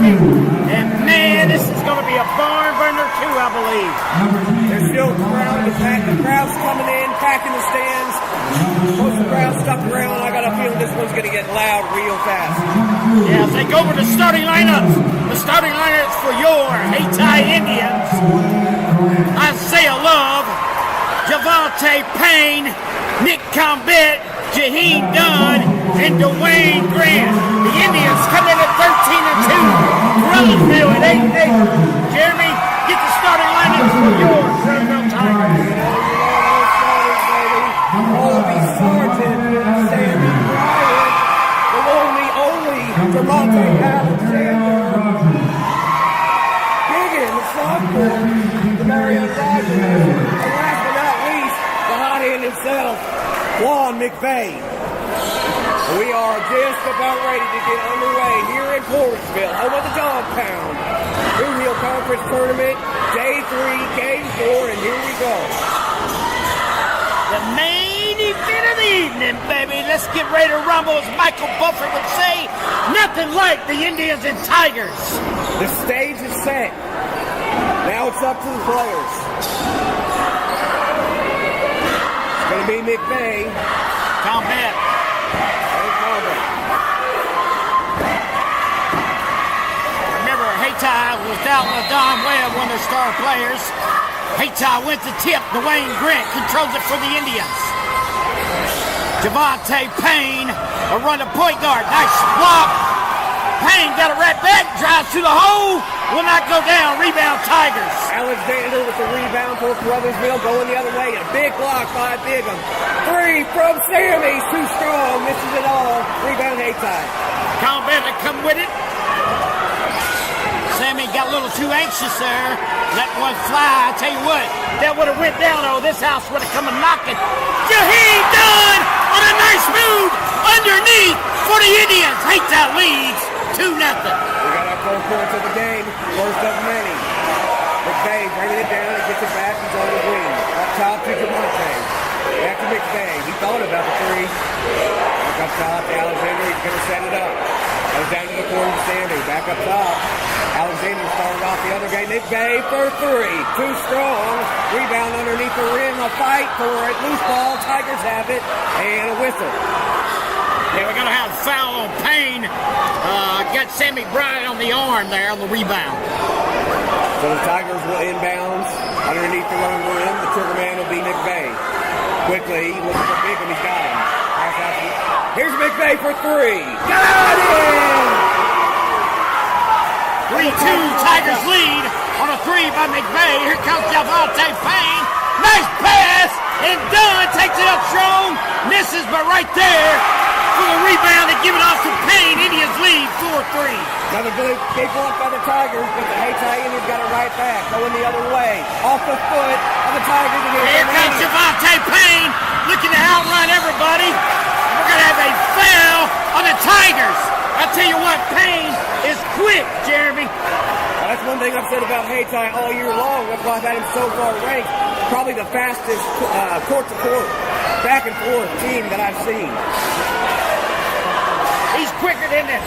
Jeremy. And man, this is going to be a barn burner too, I believe. There's still crowd to pack. The crowd's coming in, packing the stands. Most of the crowd's stuck around. I got a feeling this one's going to get loud real fast. Yeah, as they go over the starting lineups. The starting lineups for your HAYTI Indians. Isaiah Love, Javante Payne, Nick Combet, Jaheim Dunn, and Dwayne Grant. The Indians come in at 13-2. Carruthersville at 8-8. Jeremy, get the starting lineups for your Carruthersville Tigers. Colby Sargent, Sammy Bryant, the only Javante Alexander, Biggin, the sophomore, Mario Rogers, and last but not least, the hot hand himself, Juan McVay. We are just about ready to get underway here in Carruthersville, home of the Dog Pound. Blue Hill Conference Tournament, Day 3, Game 4, and here we go. The main event of the evening, baby. Let's get ready to rumble, as Michael Buffer would say. Nothing like the Indians and Tigers. The stage is set. Now it's up to the players. It's going to be McVay. Combet. Remember, HAYTI without LaDon Webb, one of their star players. HAYTI went to tip. Dwayne Grant controls it for the Indians. Javante Payne, a run to point guard. Nice block. Payne got it right back. Drives to the hole. Will not go down. Rebound Tigers. Alexander with the rebound for Carruthersville. Going the other way. A big block by Bigham. Three from Sammy. Too strong. Misses it all. Rebound HAYTI. Combet to come with it. Sammy got a little too anxious there. Let one fly. I tell you what, that would have went down. Oh, this house would have come a knocking. Jaheim Dunn on a nice move underneath for the Indians. HAYTI leads 2-0. We got our 4 points of the game. First of many. McVay bringing it down and gets it back. He's on the wing. Up top to Javante. Back to McVay. He thought about the three. Back up top to Alexander. He's going to set it up. Goes down to the corner to Sammy. Back up top. Alexander started off the other game. McVay for three. Too strong. Rebound underneath the rim. A fight for it. Loose ball. Tigers have it. And a whistle. Yeah, we're going to have a foul on Payne. Got Sammy Bryant on the arm there on the rebound. So the Tigers will inbounds underneath the long rim. The trigger man will be McVay. Quickly, looking for Bigham. He's got him. Pass out. Here's McVay for three. Got him! 3-2, Tigers lead on a three by McVay. Here comes Javante Payne. Nice pass, and Dunn takes it up strong. Misses, but right there for the rebound and give it off to Payne. Indians lead 4-3. Another big block by the Tigers, but the HAYTI Indians got it right back. Going the other way. Off the foot of the Tigers. Here comes Javante Payne looking to outrun everybody. We're going to have a foul on the Tigers. I tell you what, Payne is quick, Jeremy. Well, that's one thing I've said about HAYTI all year long. That's why I've had him so far ranked. Probably the fastest court-to-court, back-and-forth team that I've seen. He's quicker than the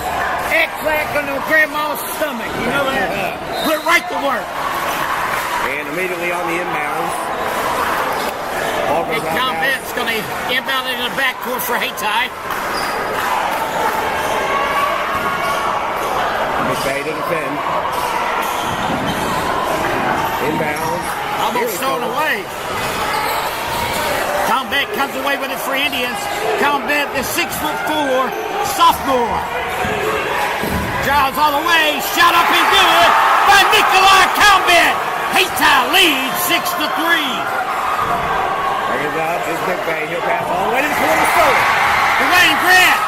X-Lack on the grandma's stomach. You know that? Put right to work. And immediately on the inbounds. Big Combet's going to inbound into the backcourt for HAYTI. McVay to defend. Inbounds. Almost thrown away. Combet comes away with it for Indians. Combet is 6'4", sophomore. Drives all the way. Shot up and good by Nikolai Combet. HAYTI leads 6-3. Bring it up. It's McVay. He'll pass all the way to the corner. Dwayne Grant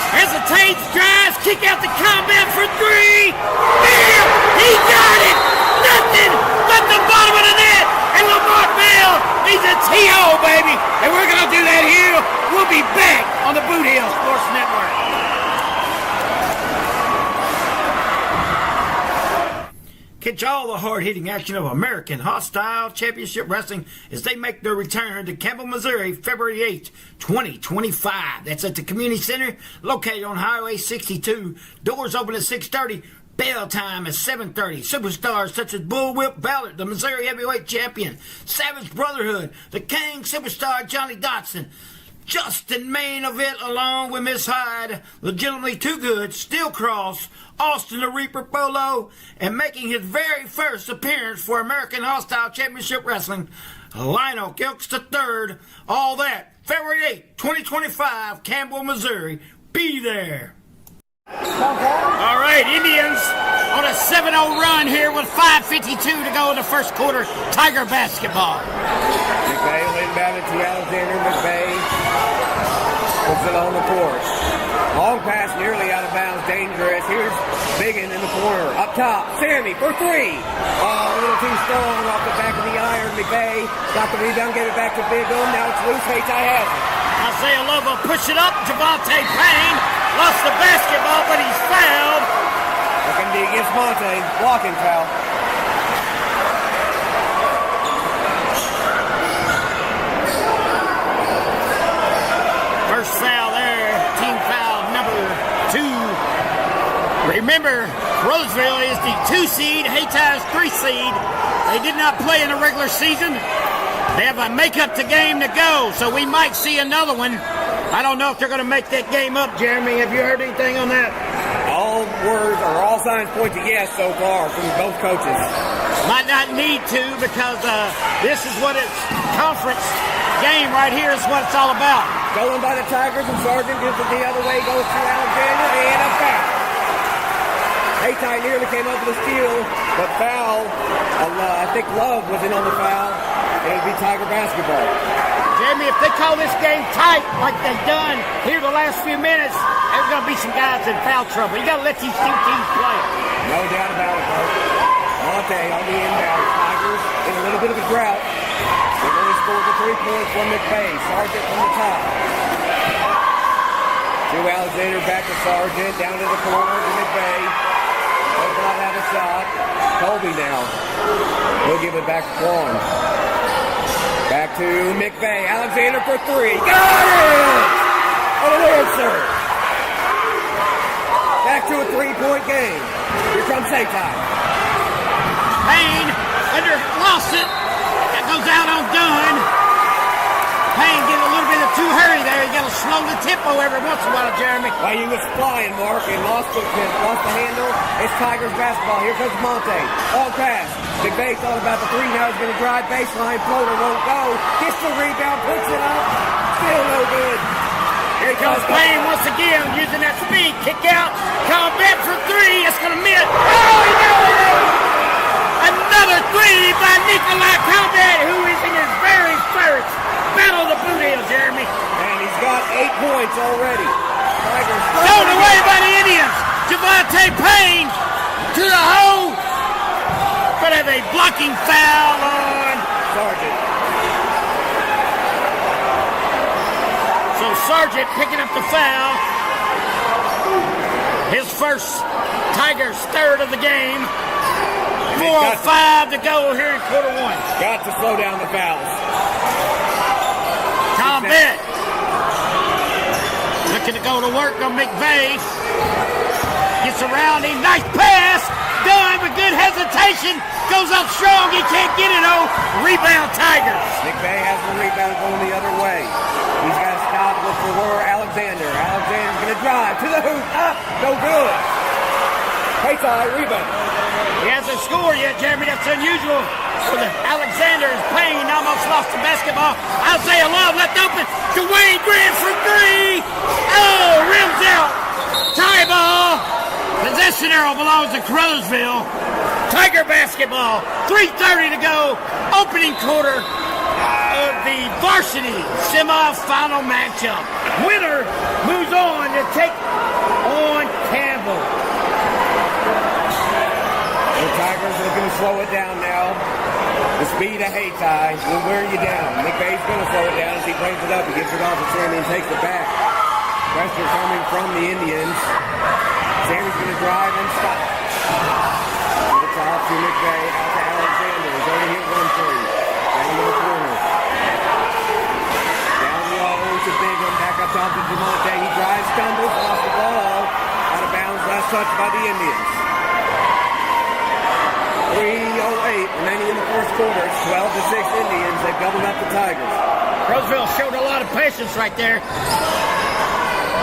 hesitates, drives, kick out the Combet for three. Bam! He got it! Nothing but the bottom of the net. And Lamar Bell needs a T.O., baby. And we're going to do that here. We'll be back on the Boot Hill Sports Network. Catch all the hard-hitting action of American Hostile Championship Wrestling as they make their return to Campbell, Missouri, February 8th, 2025. That's at the Community Center, located on Highway 62. Doors open at 6:30. Bell time is 7:30. Superstars such as Bullwhip Ballard, the Missouri heavyweight champion, Savage Brotherhood, the King superstar Johnny Dotson, Justin Main Event along with Miss Hyde, Legitimately Too Good, Steel Cross, Austin the Reaper Polo, and making his very first appearance for American Hostile Championship Wrestling, Lionel Gilks III. All that, February 8th, 2025, Campbell, Missouri. Be there. All right, Indians on a 7-0 run here with 5:52 to go in the first quarter. Tiger basketball. McVay inbounded to Alexander. McVay puts it on the court. Long pass nearly out of bounds. Dangerous. Here's Biggin in the corner. Up top. Sammy for three. Oh, a little too strong off the back of the iron. McVay got the rebound. Get it back to Biggin. Now it's loose. HAYTI has it. Isaiah Love will push it up. Javante Payne lost the basketball, but he's fouled. Looking to against Monte. Blocking foul. First foul there. Team foul number 2. Remember, Roseville is the 2 seed. HAYTI is 3 seed. They did not play in the regular season. They have a make-up to game to go, so we might see another one. I don't know if they're going to make that game up, Jeremy. Have you heard anything on that? All words or all signs point to yes so far from both coaches. Might not need to, because this is what it's conference game right here is what it's all about. Stolen by the Tigers, and Sargent gives it the other way, goes to Alexander, and a foul. HAYTI nearly came up with a steal, but foul. I think Love was in on the foul. It'll be Tiger basketball. Jeremy, if they call this game tight like they've done here the last few minutes, there's going to be some guys in foul trouble. You got to let these two teams play. No doubt about it, bro. Monte on the inbound. Tigers in a little bit of a drought. They've only scored the 3 points from McVay. Sargent from the top. To Alexander, back to Sargent, down to the corner to McVay. Does not have a shot. Colby now. He'll give it back to Quan. Back to McVay. Alexander for 3. Got it! What an answer. Back to a 3-point game. Here comes HAYTI. Payne lost it. That goes out on Dunn. Payne getting a little bit of too hurry there. You got to slow the tempo every once in a while, Jeremy. Well, he was flying, Mark, and lost the handle. It's Tigers basketball. Here comes Monte. All pass. McVay thought about the 3. Now he's going to drive baseline. Floater won't go. Gets the rebound. Puts it up. Still no good. Here comes Payne once again using that speed. Kick out. Combat for 3. It's going to miss. Oh, he got it! Another 3 by Nikolai Combat, who is in his very first battle of the boot heel, Jeremy. And he's got 8 points already. Tigers thrown away by the Indians. Javante Payne to the hole. But have a blocking foul on Sargent. So Sargent picking up the foul. His first Tigers third of the game. 4:05 to go here in quarter 1. Got to slow down the fouls. Tom Bett looking to go to work on McVay. Gets around him. Nice pass. Done with good hesitation. Goes up strong. He can't get it. Oh, rebound Tigers. McVay has the rebound going the other way. He's got to stop for Alexander. Alexander's going to drive to the hoop. Up. No good. HAYTI rebound. He hasn't scored yet, Jeremy. That's unusual for the Alexander's. Payne almost lost the basketball. Isaiah Love left open. Dwayne Grant for 3. Oh, rims out. Tie ball. Possession arrow belongs to Carruthersville. Tiger basketball. 3:30 to go. Opening quarter of the varsity semifinal matchup. Winner moves on to take on Campbell. The Tigers are looking to slow it down now. The speed of HAYTI will wear you down. McVay's going to slow it down as he brings it up. He gives it off to Sammy and takes it back. Pressure coming from the Indians. Sammy's going to drive and stop. To the top to McVay, out to Alexander. He's already hit 1 3. Down to the corner. Down low to Bigham. Back up top to Javante. He drives, stumbles, lost the ball. Out of bounds, last touch by the Indians. 3:08 remaining in the first quarter. It's 12-6 Indians. They've doubled up the Tigers. Roseville showed a lot of patience right there.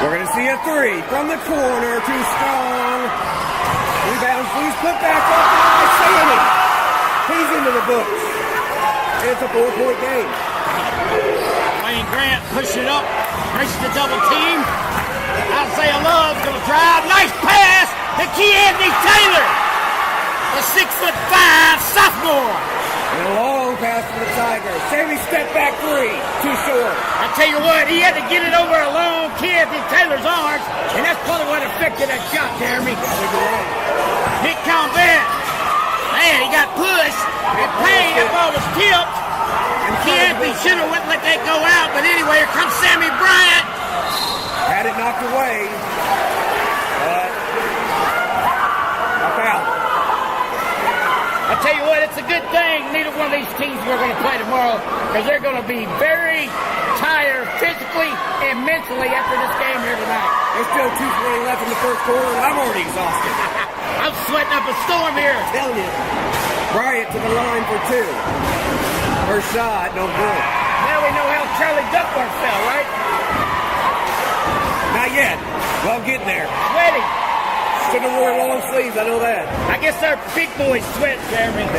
We're going to see a three from the corner. Too strong. Rebound, please put back up by Sammy. He's into the books. It's a 4-point game. Wayne Grant pushed it up. Breaks the double team. Isaiah Love's going to drive. Nice pass to Anthony Taylor. The 6'5" sophomore. And a long pass for the Tigers. Sammy step back three. Too short. I tell you what, he had to get it over a long Anthony Taylor's arms, and that's probably what affected that shot, Jeremy. Nick Combat. Man, he got pushed. And Payne, that ball was tipped. Anthony should have let that go out, but anyway, here comes Sammy Bryant. Had it knocked away. But a foul. I tell you what, it's a good thing neither one of these teams we're going to play tomorrow, because they're going to be very tired physically and mentally after this game here tonight. There's still 2:20 left in the first quarter, and I'm already exhausted. I'm sweating up a storm here. I'm telling you. Bryant to the line for two. First shot, no good. Now we know how Charlie Duckworth fell, right? Not yet. Well, getting there. Sweaty. Should have worn long sleeves, I know that. I guess our big boys sweat, Jeremy.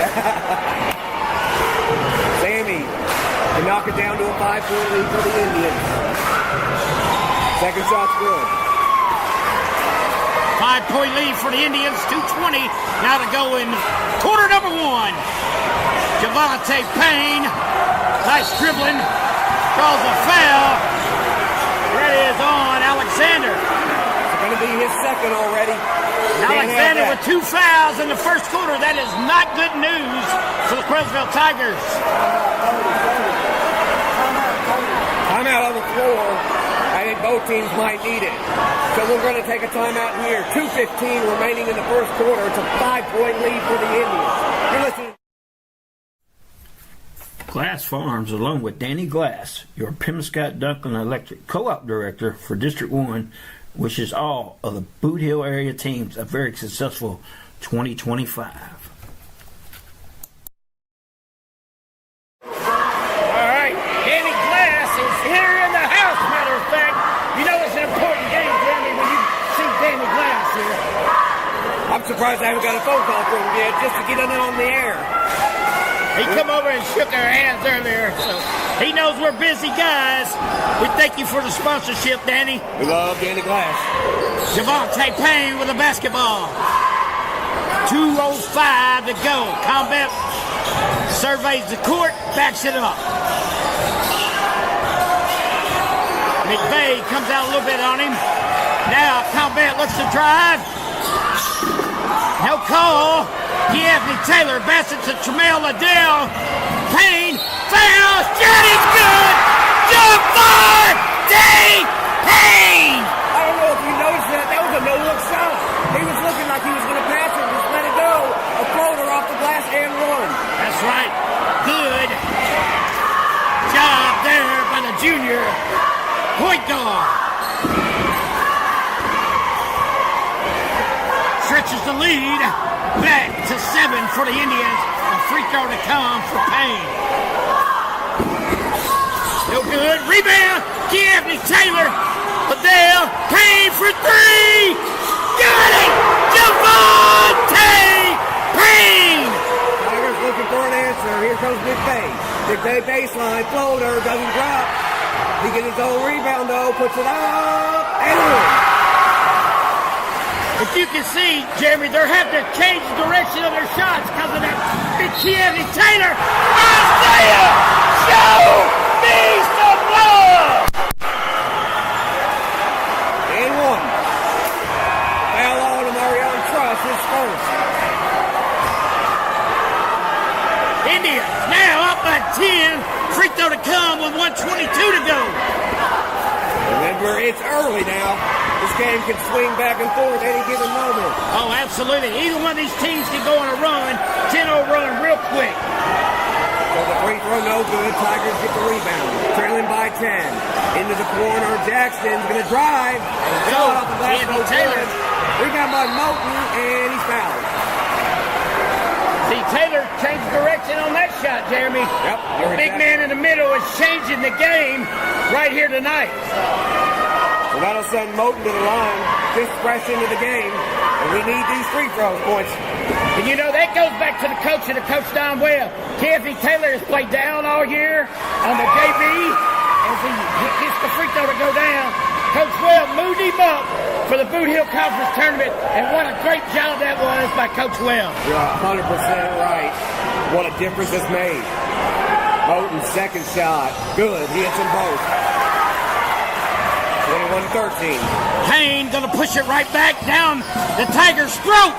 Sammy to knock it down to a 5-point lead for the Indians. Second shot's good. 5-point lead for the Indians, 2:20 now to go in quarter number one. Javante Payne, nice dribbling, draws a foul. That is on Alexander. It's going to be his second already. Alexander with 2 fouls in the first quarter. That is not good news for the Crosville Tigers. Timeout on the floor. I think both teams might need it. So we're going to take a timeout here. 2:15 remaining in the first quarter. It's a 5-point lead for the Indians. You're listening. Glass Farms, along with Danny Glass, your Pimscott Duncan Electric Co-op Director for District 1, wishes all of the Boot Hill area teams a very successful 2025. All right, Danny Glass is here in the house, matter of fact. You know it's an important game, Jeremy, when you see Danny Glass here. I'm surprised I haven't got a phone call from him yet just to get it on the air. He come over and shook our hands earlier, so he knows we're busy guys. We thank you for the sponsorship, Danny. We love Danny Glass. Javante Payne with a basketball. 2:05 to go. Combat surveys the court, backs it up. McVeigh comes out a little bit on him. Now Combat looks to drive. No call. Anthony Taylor, Bassett to Tremel Liddell. Payne, foul, shot is good! Javante Payne! I don't know if you noticed that. That was a no-look shot. He was looking like he was going to pass it and just let it go. A floater off the glass and run. That's right. Good job there by the junior point guard. Stretches the lead back to 7 for the Indians. A free throw to come for Payne. No good. Rebound. Anthony Taylor. Liddell. Payne for 3. Got it. Javante Payne. Tigers looking for an answer. Here comes McVeigh. McVeigh baseline. Floater. Doesn't drop. He gets his own rebound though. Puts it up. And in. If you can see, Jeremy, they're having to change the direction of their shots because of that big Anthony Taylor. Isaiah, show me some love! And one. Foul on to Marion Truss, his first. Indians now up by 10. Free throw to come with 1:22 to go. Remember, it's early now. This game can swing back and forth any given moment. Oh, absolutely. Either one of these teams can go on a run, 10-0 run real quick. So the free throw no good. Tigers get the rebound. Trailing by 10. Into the corner. Jackson's going to drive. Go. Off the glass, Anthony Taylor. Rebound by Moulton, and he's fouled. See, Taylor changed direction on that shot, Jeremy. Yep. The big man in the middle is changing the game right here tonight. So that'll send Moten to the line, just fresh into the game, and we need these free throw points. And you know, that goes back to the coach and the coach Don Webb. Kathy Taylor has played down all year on the JV. As he gets the free throw to go down, Coach Webb moved him up for the Boot Hill Conference Tournament, and what a great job that was by Coach Webb. You're 100% right. What a difference it's made. Moten's second shot, good. He hits them both. 21-13. Payne gonna push it right back down the Tigers' throat.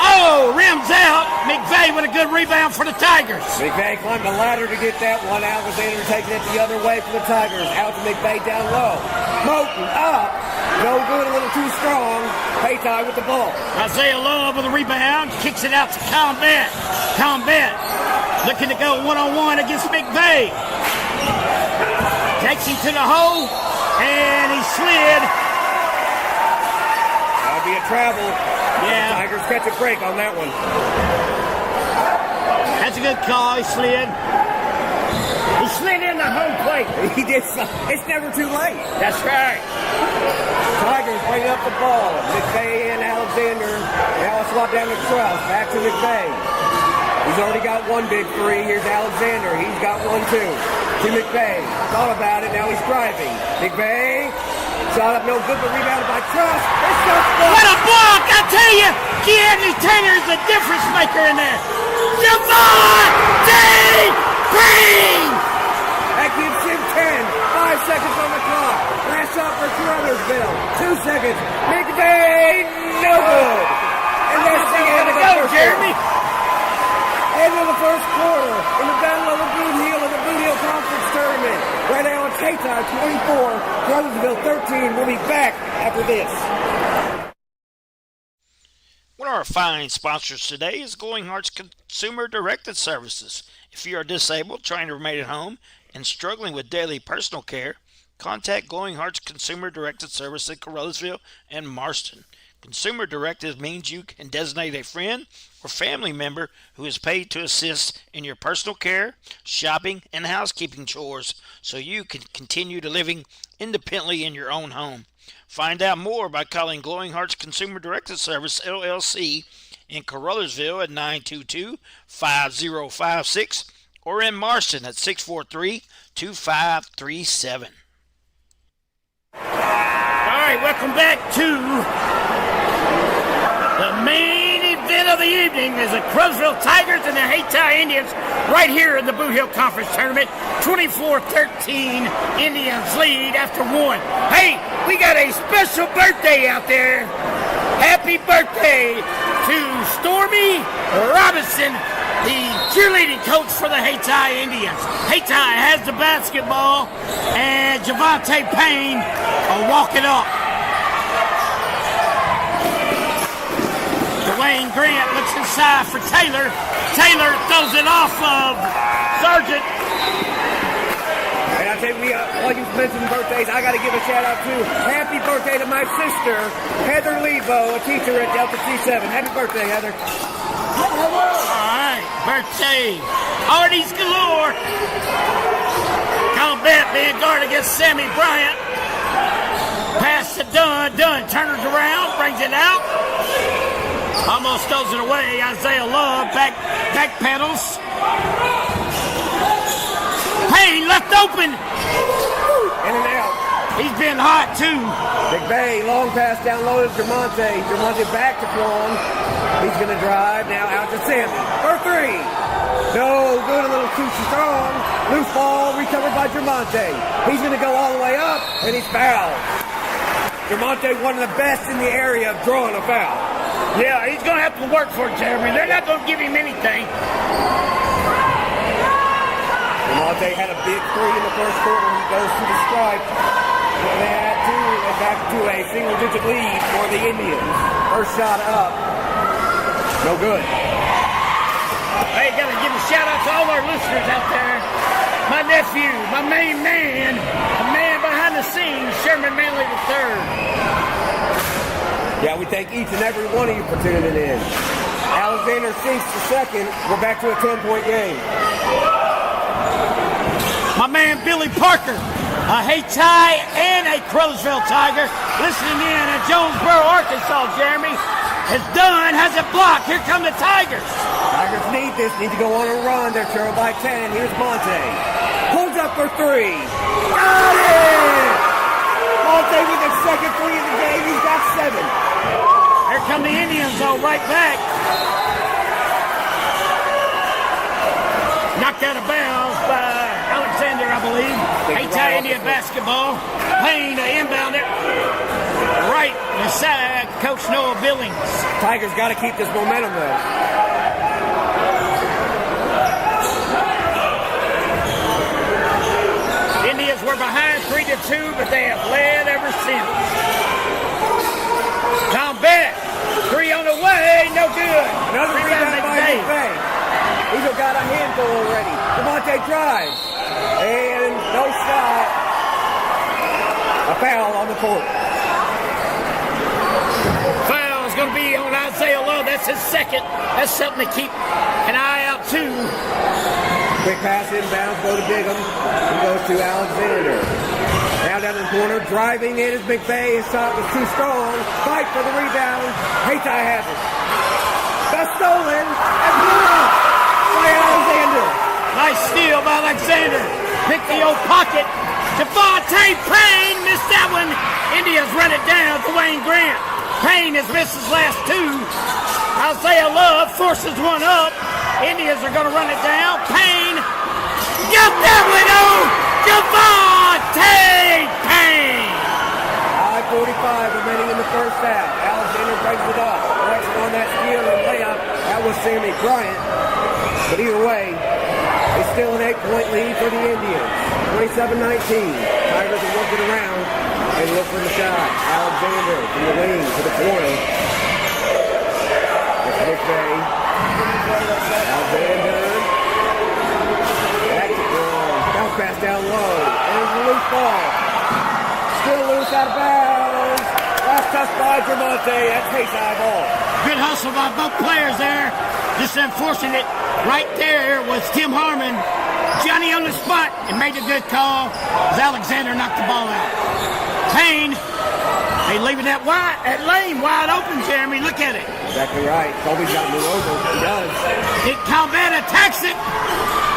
Oh, rims out. McVeigh with a good rebound for the Tigers. McVeigh climbed the ladder to get that one. Alexander taking it the other way for the Tigers. Out to McVeigh down low. Moten up. No good, a little too strong. HAYTI with the ball. Isaiah Love with a rebound. Kicks it out to Combat. Combat looking to go one-on-one against McVeigh. Takes him to the hole, and he slid. That'll be a travel. Yeah. The Tigers catch a break on that one. That's a good call. He slid. He slid in the home plate. He did. It's never too late. That's right. Tigers bring up the ball. McVeigh and Alexander. Now it's swap down to Truss. Back to McVeigh. He's already got one big three. Here's Alexander. He's got one too. To McVeigh. Thought about it. Now he's driving. McVeigh. Shot up no good, but rebounded by Truss. It's so good. What a block! I tell you, Keanu Taylor is the difference maker in there. Javante Payne! That gives him 10. 5 seconds on the clock. Last shot for CARUTHERSVILLE. 2 seconds. McVeigh, no good. And that's the end of the first Jeremy. End of the first quarter in the Battle of the Boot Hill in the Boot Hill Conference Tournament. Right now it's HAYTI 24, CARUTHERSVILLE 13. We'll be back after this. One of our fine sponsors today is Glowing Hearts Consumer Directed Services. If you are disabled, trying to remain at home, and struggling with daily personal care, contact Glowing Hearts Consumer Directed Service at CARUTHERSVILLE and Marston. Consumer Directed means you can designate a friend or family member who is paid to assist in your personal care, shopping, and housekeeping chores so you can continue to living independently in your own home. Find out more by calling Glowing Hearts Consumer Directed Service, LLC, in CARUTHERSVILLE at 922-5056 or in Marston at 643-2537. All right, welcome back to the main event of the evening is the CARUTHERSVILLE Tigers and the HAYTI Indians right here in the Boot Hill Conference Tournament. 24-13, Indians lead after one. Hey, we got a special birthday out there. Happy birthday to Stormy Robinson, the cheerleading coach for the HAYTI Indians. HAYTI has the basketball, and Javante Payne will walk it up. Dwayne Grant looks inside for Taylor. Taylor throws it off of Sargent. And I tell you, while you mentioned birthdays, I got to give a shout out to happy birthday to my sister, Heather Levo, a teacher at Delta C7. Happy birthday, Heather. All right, birthday. Arties galore. Combat being guarded against Sammy Bryant. Pass to Dunn. Dunn turns around, brings it out. Almost throws it away. Isaiah Love back pedals. Payne left open. In and out. He's been hot too. McVeigh, long pass down low to Javante. Javante back to Quan. He's going to drive now out to Sammy. For three. No good, a little too strong. Loose ball recovered by Javante. He's going to go all the way up, and he's fouled. Javante, one of the best in the area of drawing a foul. Yeah, he's going to have to work for it, Jeremy. They're not going to give him anything. Javante had a big three in the first quarter. He goes to the stripe. They add two and back to a single-digit lead for the Indians. First shot up. No good. Hey, got to give a shout out to all our listeners out there. My nephew, my main man, the man behind the scenes, Sherman Manley III. Yeah, we thank each and every one of you for tuning in. Alexander sinks the second. We're back to a 10-point game. My man Billy Parker, a HAYTI and a CARUTHERSVILLE Tiger, listening in at Jonesboro, Arkansas, Jeremy. It's done, has it blocked. Here come the Tigers. Tigers need this, need to go on a run. They're trailed by 10. Here's Monte. Pulls up for three. Got it! Monte with his second three of the game. He's got 7. Here come the Indians, though, right back. Knocked out of bounds by Alexander, I believe. HAYTI Indian basketball. Payne to inbound it. Right beside Coach Noah Billings. Tigers got to keep this momentum, though. Indians were behind 3-2, but they have led ever since. Tom Bennett, 3 on the way, no good. Another rebound by McVay. He's got a handful already. DeMonte drives. And no shot. A foul on the court. Foul is going to be on Isaiah Love. That's his second. That's something to keep an eye out to. Quick pass inbounds, go to Bigham. He goes to Alexander. Now down in the corner, driving in is McVay. His shot was too strong. Fight for the rebound. HAYTI has it. That's stolen. And blocked by Alexander. Nice steal by Alexander. Pick the old pocket. Javante Payne missed that one. Indians run it down to Wayne Grant. Payne has missed his last 2. Isaiah Love forces one up. Indians are going to run it down. Payne got that one. Oh, Javante Payne. 5:45 remaining in the first half. Alexander breaks it up. Collection on that steal and layup. That was Sammy Bryant. But either way, it's still an 8-point lead for the Indians. 27-19. Tigers will work it around and look for the shot. Alexander from the wing to the corner. It's McVay. Alexander. That's it wrong. Bounce pass down low. And it's a loose ball. Still loose out of bounds. Last touch by DeMonte. That's HAYTI ball. Good hustle by both players there. Just unfortunate. Right there was Tim Harmon. Johnny on the spot and made a good call as Alexander knocked the ball out. Payne, they leaving that lane wide open, Jeremy. Look at it. Exactly right. Colby's got to move over. He does. Calvin attacks it.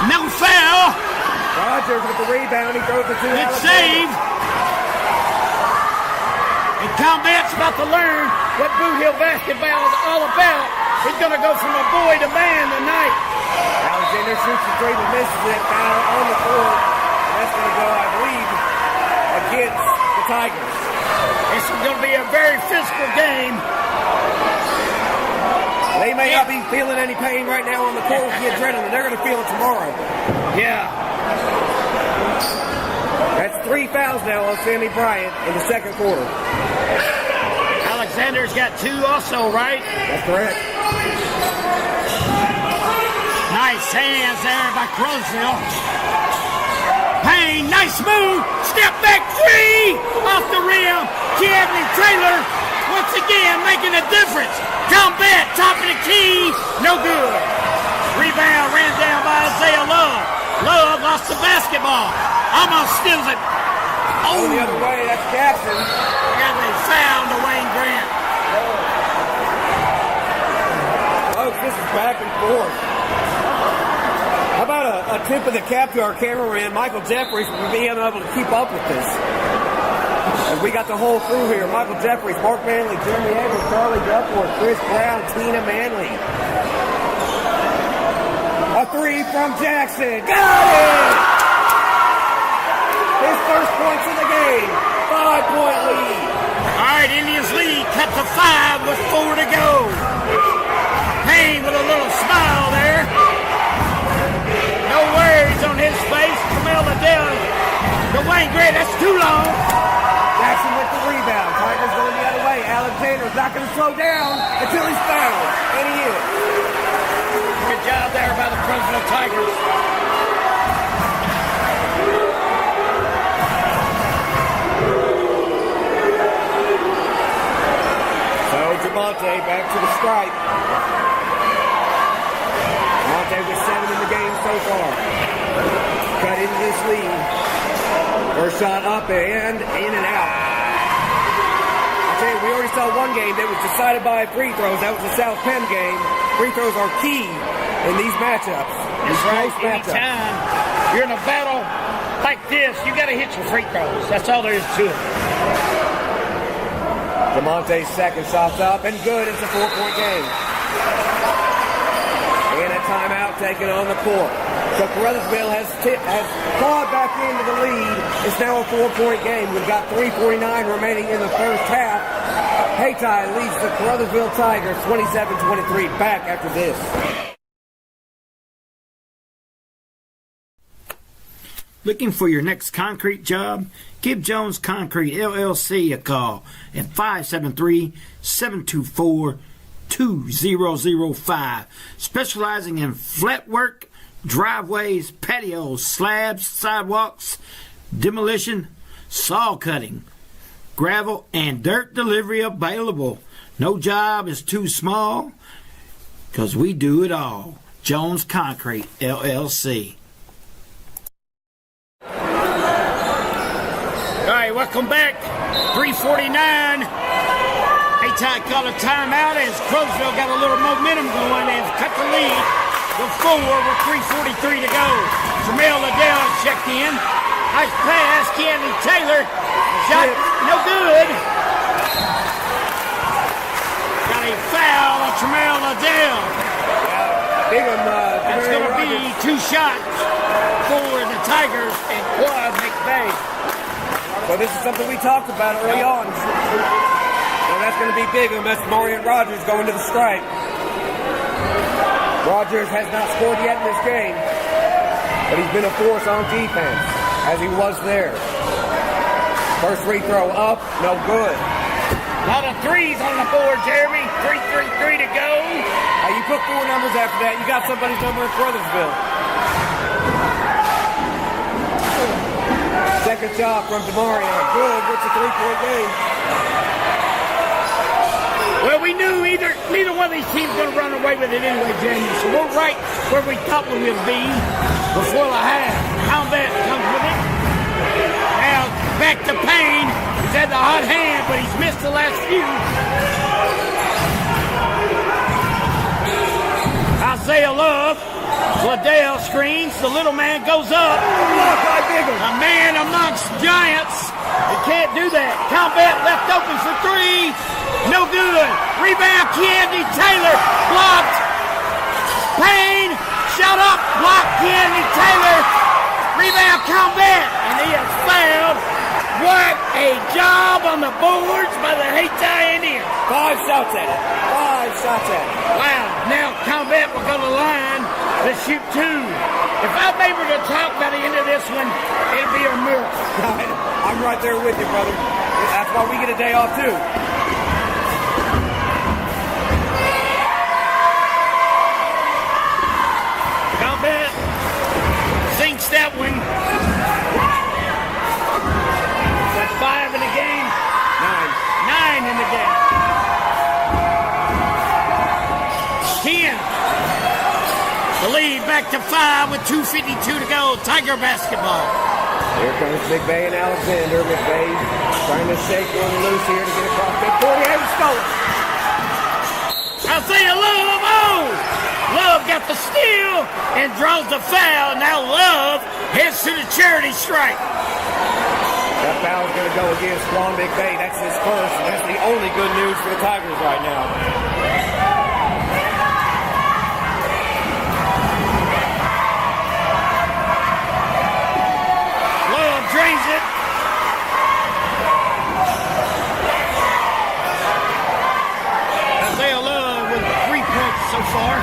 No foul. Rogers with the rebound. He throws it to Good Alexander. save. And Calvin's about to learn what Boot Hill basketball is all about. He's going to go from a boy to man tonight. Alexander shoots the three but misses it. Foul on the court. And that's going to go, I believe, against the Tigers. This is going to be a very physical game. They may not be feeling any pain right now on the court with the adrenaline. They're going to feel it tomorrow. Yeah. That's 3 fouls now on Sammy Bryant in the second quarter. Alexander's got 2 also, right? That's correct. Nice hands there by CARUTHERSVILLE. Payne, nice move. Step back 3 off the rim. Keagley Taylor once again making a difference. Combat, top of the key. No good. Rebound ran down by Isaiah Love. Love lost the basketball. Almost steals it. Oh, the other way. That's Jackson. And they found to Wayne Grant. Folks, this is back and forth. How about a tip of the cap to our cameraman, Michael Jeffries, for being able to keep up with this? And we got the whole crew here. Michael Jeffries, Mark Manley, Jeremy Abrams, Charlie Duckworth, Chris Brown, Tina Manley. A 3 from Jackson. Got it! His first points in the game. 5-point lead. All right, Indians lead cut to 5 with 4 to go. Payne with a little smile there. No worries on his face. Camille Liddell to Wayne Grant. That's too long. Jackson with the rebound. Tigers going the other way. Alexander's not going to slow down until he's fouled. And he is. Good job there by the CARUTHERSVILLE Tigers. So DeMonte back to the stripe. so far. Cut into this lead. First shot up and in and out. I tell you, we already saw one game that was decided by free throws. That was the South Penn game. Free throws are key in these matchups. That's right. Anytime you're in a battle like this, you got to hit your free throws. That's all there is to it. DeMonte's second shot's up and good. It's a 4-point game. And a timeout taken on the court. So Caruthersville has clawed back into the lead. It's now a 4-point game. We've got 3:49 remaining in the first half. HAYTI leads the Caruthersville Tigers 27-23. Back after this. Looking for your next concrete job? Give Jones Concrete LLC a call at 573-724-2005. Specializing in flat work, driveways, patios, slabs, sidewalks, demolition, saw cutting, gravel, and dirt delivery available. No job is too small because we do it all. Jones Concrete LLC. All right, welcome back. 3:49. HAYTI called a timeout as Crowsville got a little momentum going and cut the lead to 4 with 3:43 to go. Jamel Liddell checked in. Nice pass, Kenny Taylor. Shot no good. Got a foul on Jamel Liddell. That's going to be 2 shots for the Tigers and Quad McVeigh. So this is something we talked about early on. So that's going to be big unless Marion Rogers going to the strike. Rogers has not scored yet in this game, but he's been a force on defense, as he was there. First free throw up, no good. A lot of threes on the board, Jeremy. 3:33 to go. You put 4 numbers after that, you got somebody's number in Caruthersville. Second shot from DeMarion. Good. It's a 3-point game. Well, we knew neither one of these teams going to run away with it anyway, Jamie. So we're right where we thought we would be before the half. Combat comes with it. Now back to Payne. He's had the hot hand, but he's missed the last few. Isaiah Love. Liddell screens. The little man goes up. A man amongst giants. You can't do that. Combat left open for 3. No good. Rebound, Candy Taylor. Blocked. Payne. Shot up. Blocked, Candy Taylor. Rebound, Combat. And he is fouled. What a job on the boards by the HAYTI Indians. 5 shots at it. 5 shots at it. Wow. Now Combat will go to the line to shoot 2. If I'm able to talk by the end of this one, it'll be a miracle. I'm right there with you, brother. That's why we get a day off, too. Combat sinks that one. That's 5 in the game. 9 in the game. 10. The lead back to 5 with 2:52 to go. Tiger basketball. Here comes McVeigh and Alexander. McVeigh trying to shake one loose here to get across midcourt. He has it stolen. Isaiah Love. Oh! Love got the steal and draws the foul. Now Love heads to the charity strike. That foul is going to go against Ron McVeigh. That's his first. That's the only good news for the Tigers right now. Drains it. Isaiah Love with 3 points so far.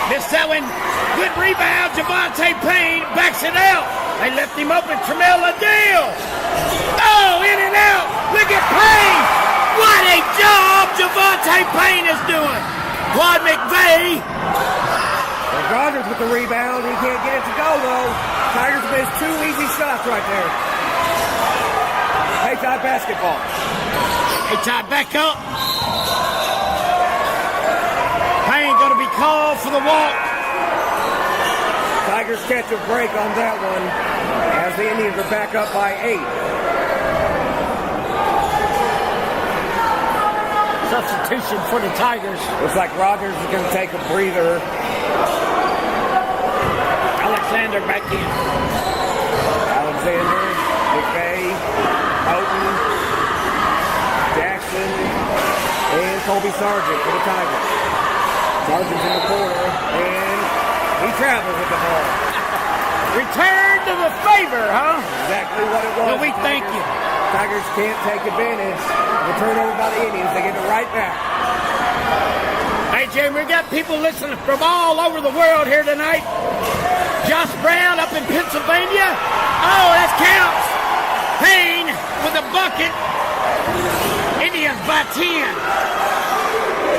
Missed that one. Good rebound. Javante Payne backs it out. They left him open. Jamel Liddell. Oh, in and out. Look at Payne. What a job Javante Payne is doing. Quad McVeigh. Rogers with the rebound. He can't get it to go, though. Tigers missed 2 easy shots right there. HAYTI basketball. HAYTI back up. Payne going to be call for the walk. Tigers catch a break on that one as the Indians are back up by 8. Substitution for the Tigers. Looks like Rogers is going to take a breather. Alexander back in. Alexander, McVay, Houghton, Jackson, and Colby Sargent for the Tigers. Sargent's in the corner, and he travels with the ball. Return to the favor, huh? Exactly what it was. Well, we thank you. Tigers can't take advantage of the turnover by the Indians. They give it right back. Hey, Jim, we got people listening from all over the world here tonight. Josh Brown up in Pennsylvania. Oh, that counts. Payne with a bucket. Indians by 10.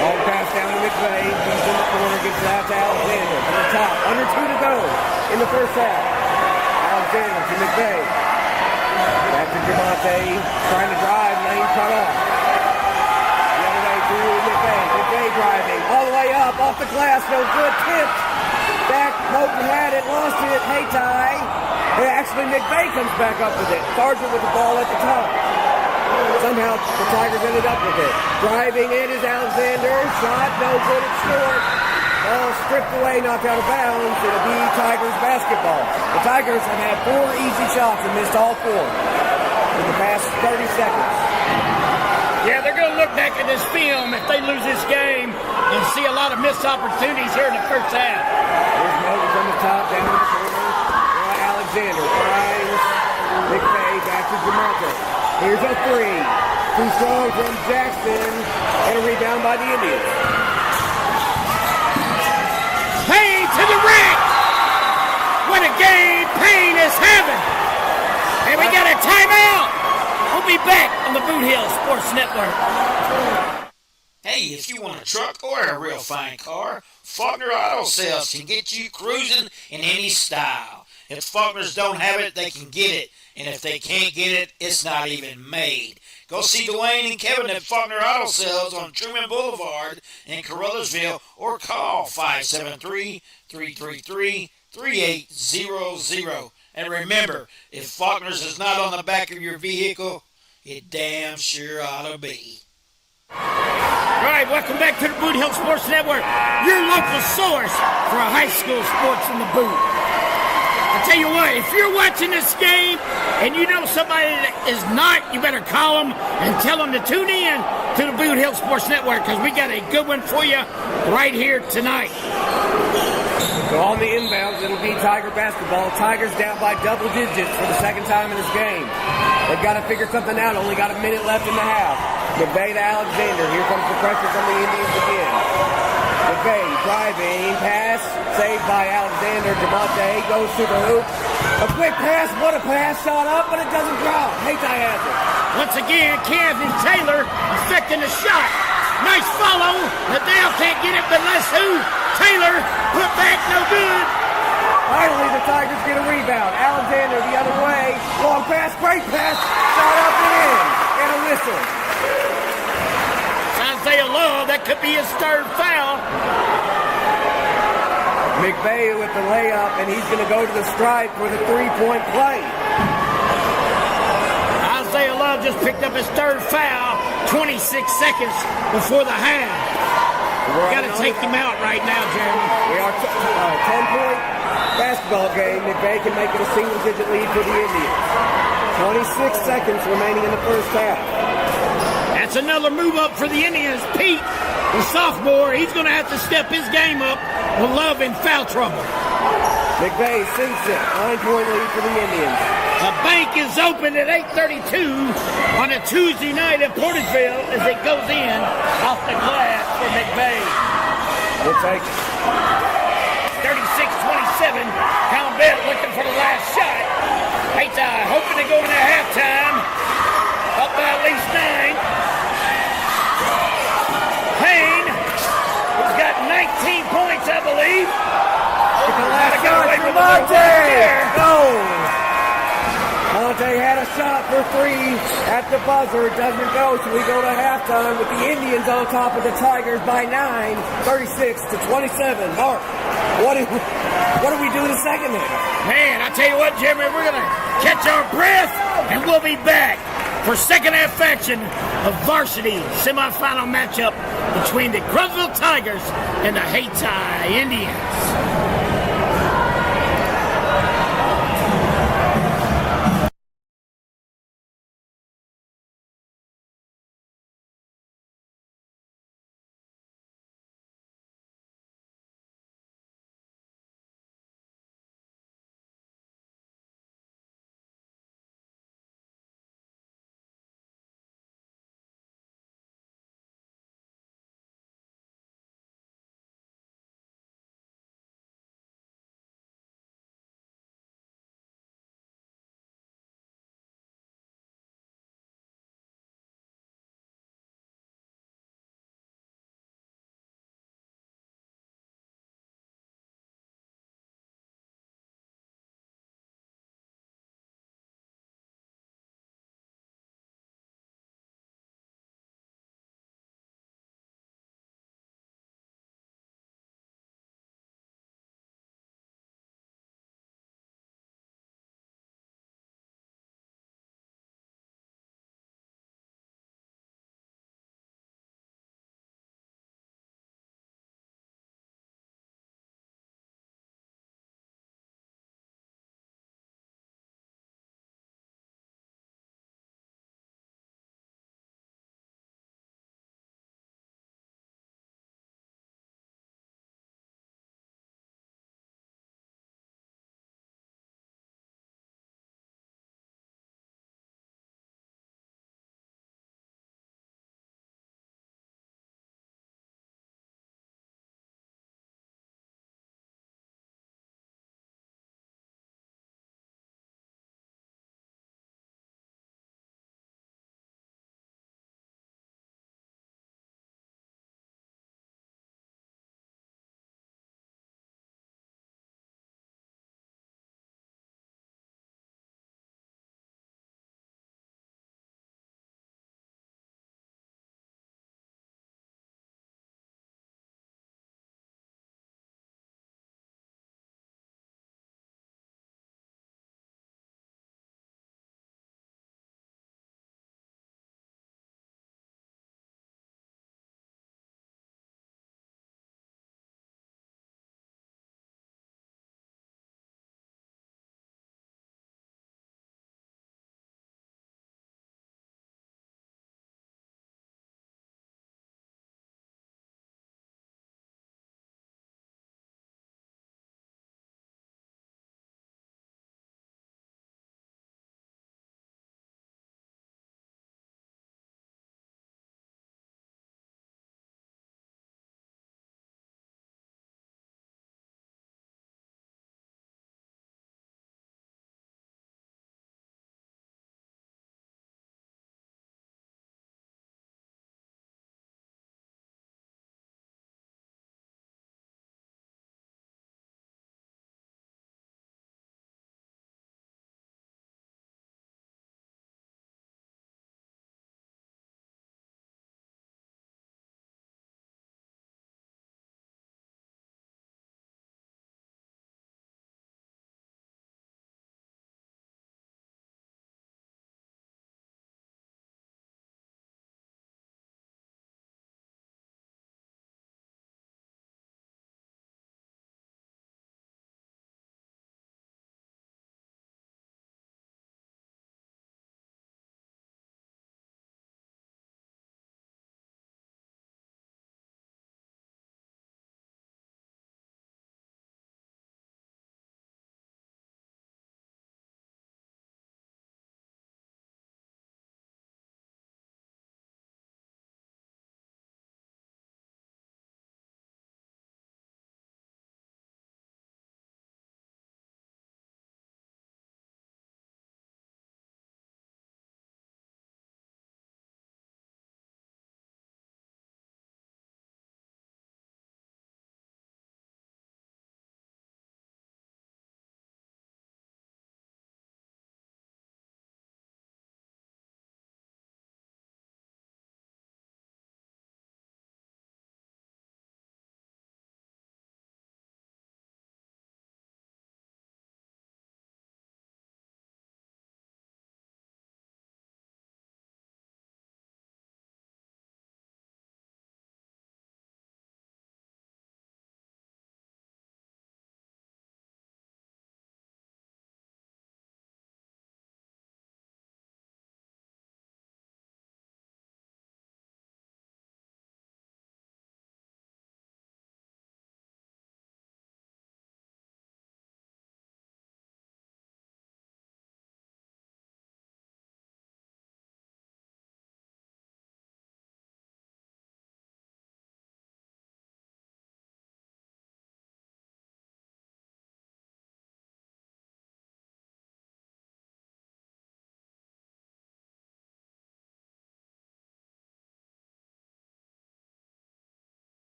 Long pass down to McVay. He's in the corner, gets it out to Alexander. From the top, under 2 to go in the first half. Alexander to McVay. Back to Jamonte, trying to drive, lane cut off. The other way to McVay. McVay driving, all the way up, off the glass, no good, tipped. Back, Moten had it, lost it, HAYTI. Actually, McVay comes back up with it. Sargent with the ball at the top. Somehow, the Tigers ended up with it. Driving in is Alexander, shot, no good, it's short. Ball stripped away, knocked out of bounds. It'll be Tigers basketball. The Tigers have had 4 easy shots and missed all 4 in the past 30 seconds. Yeah, they're going to look back at this film if they lose this game and see a lot of missed opportunities here in the first half. Here's Moten from the top, down to the corner. Now Alexander finds McVay, back to Jamonte. Here's a 3. Too strong from Jackson, and a rebound by the Indians. Payne to the ring. What a game Payne is having. And we got a timeout. We'll be back on the Boot Hill Sports Network. Hey, if you want a truck or a real fine car, Faulkner Auto Sales can get you cruising in any style. If Faulkners don't have it, they can get it. And if they can't get it, it's not even made. Go see Dwayne and Kevin at Faulkner Auto Sales on Truman Boulevard in Caruthersville or call 573-333-3800. And remember, if Faulkner's is not on the back of your vehicle, it damn sure ought to be. All right, welcome back to the Boot Hill Sports Network, your local source for high school sports in the boot. I tell you what, if you're watching this game and you know somebody that is not, you better call them and tell them to tune in to the Boot Hill Sports Network because we got a good one for you right here tonight. So on the inbounds, it'll be Tiger basketball. Tigers down by double digits for the second time in this game. They've got to figure something out. Only got a minute left in the half. McVay to Alexander. Here comes the pressure from the Indians again. McVay driving, pass, saved by Alexander. Jamonte goes to the hoop. A quick pass, what a pass, shot up, but it doesn't drop. HAYTI has it. Once again, Kevin Taylor affecting the shot. Nice follow. Liddell can't get it, but let's who? Taylor put back, no good. Finally, the Tigers get a rebound. Alexander the other way. Long pass, great pass. Shot up and in. And a whistle. Isaiah Love, that could be his 3rd foul. McVay with the layup, and he's going to go to the stripe for the 3-point play. Isaiah Love just picked up his 3rd foul 26 seconds before the half. Got to take him out right now, Jeremy. We are 10-point basketball game. McVay can make it a single-digit lead for the Indians. 26 seconds remaining in the first half. That's another move up for the Indians. Pete, the sophomore, he's going to have to step his game up with Love in foul trouble. McVay sinks it. 9-point lead for the Indians. The bank is open at 8:32 on a Tuesday night at Porterville as it goes in off the glass for McVay. We'll take it. 36-27. Calvert looking for the last shot. HAYTI hoping to go into halftime. Up by at least 9. Payne has got 19 points, I believe. The last shot, Jamonte! Go! Monte Javante had a shot for three at the buzzer. It doesn't go, so we go to halftime with the Indians on top of the Tigers by 9, 36-27. Mark, what do we do in the second half? Man, I tell you what, Jimmy, we're going to catch our breath, and we'll be back for second half action of varsity semifinal matchup between the CARUTHERSVILLE Tigers and the HAYTI Indians.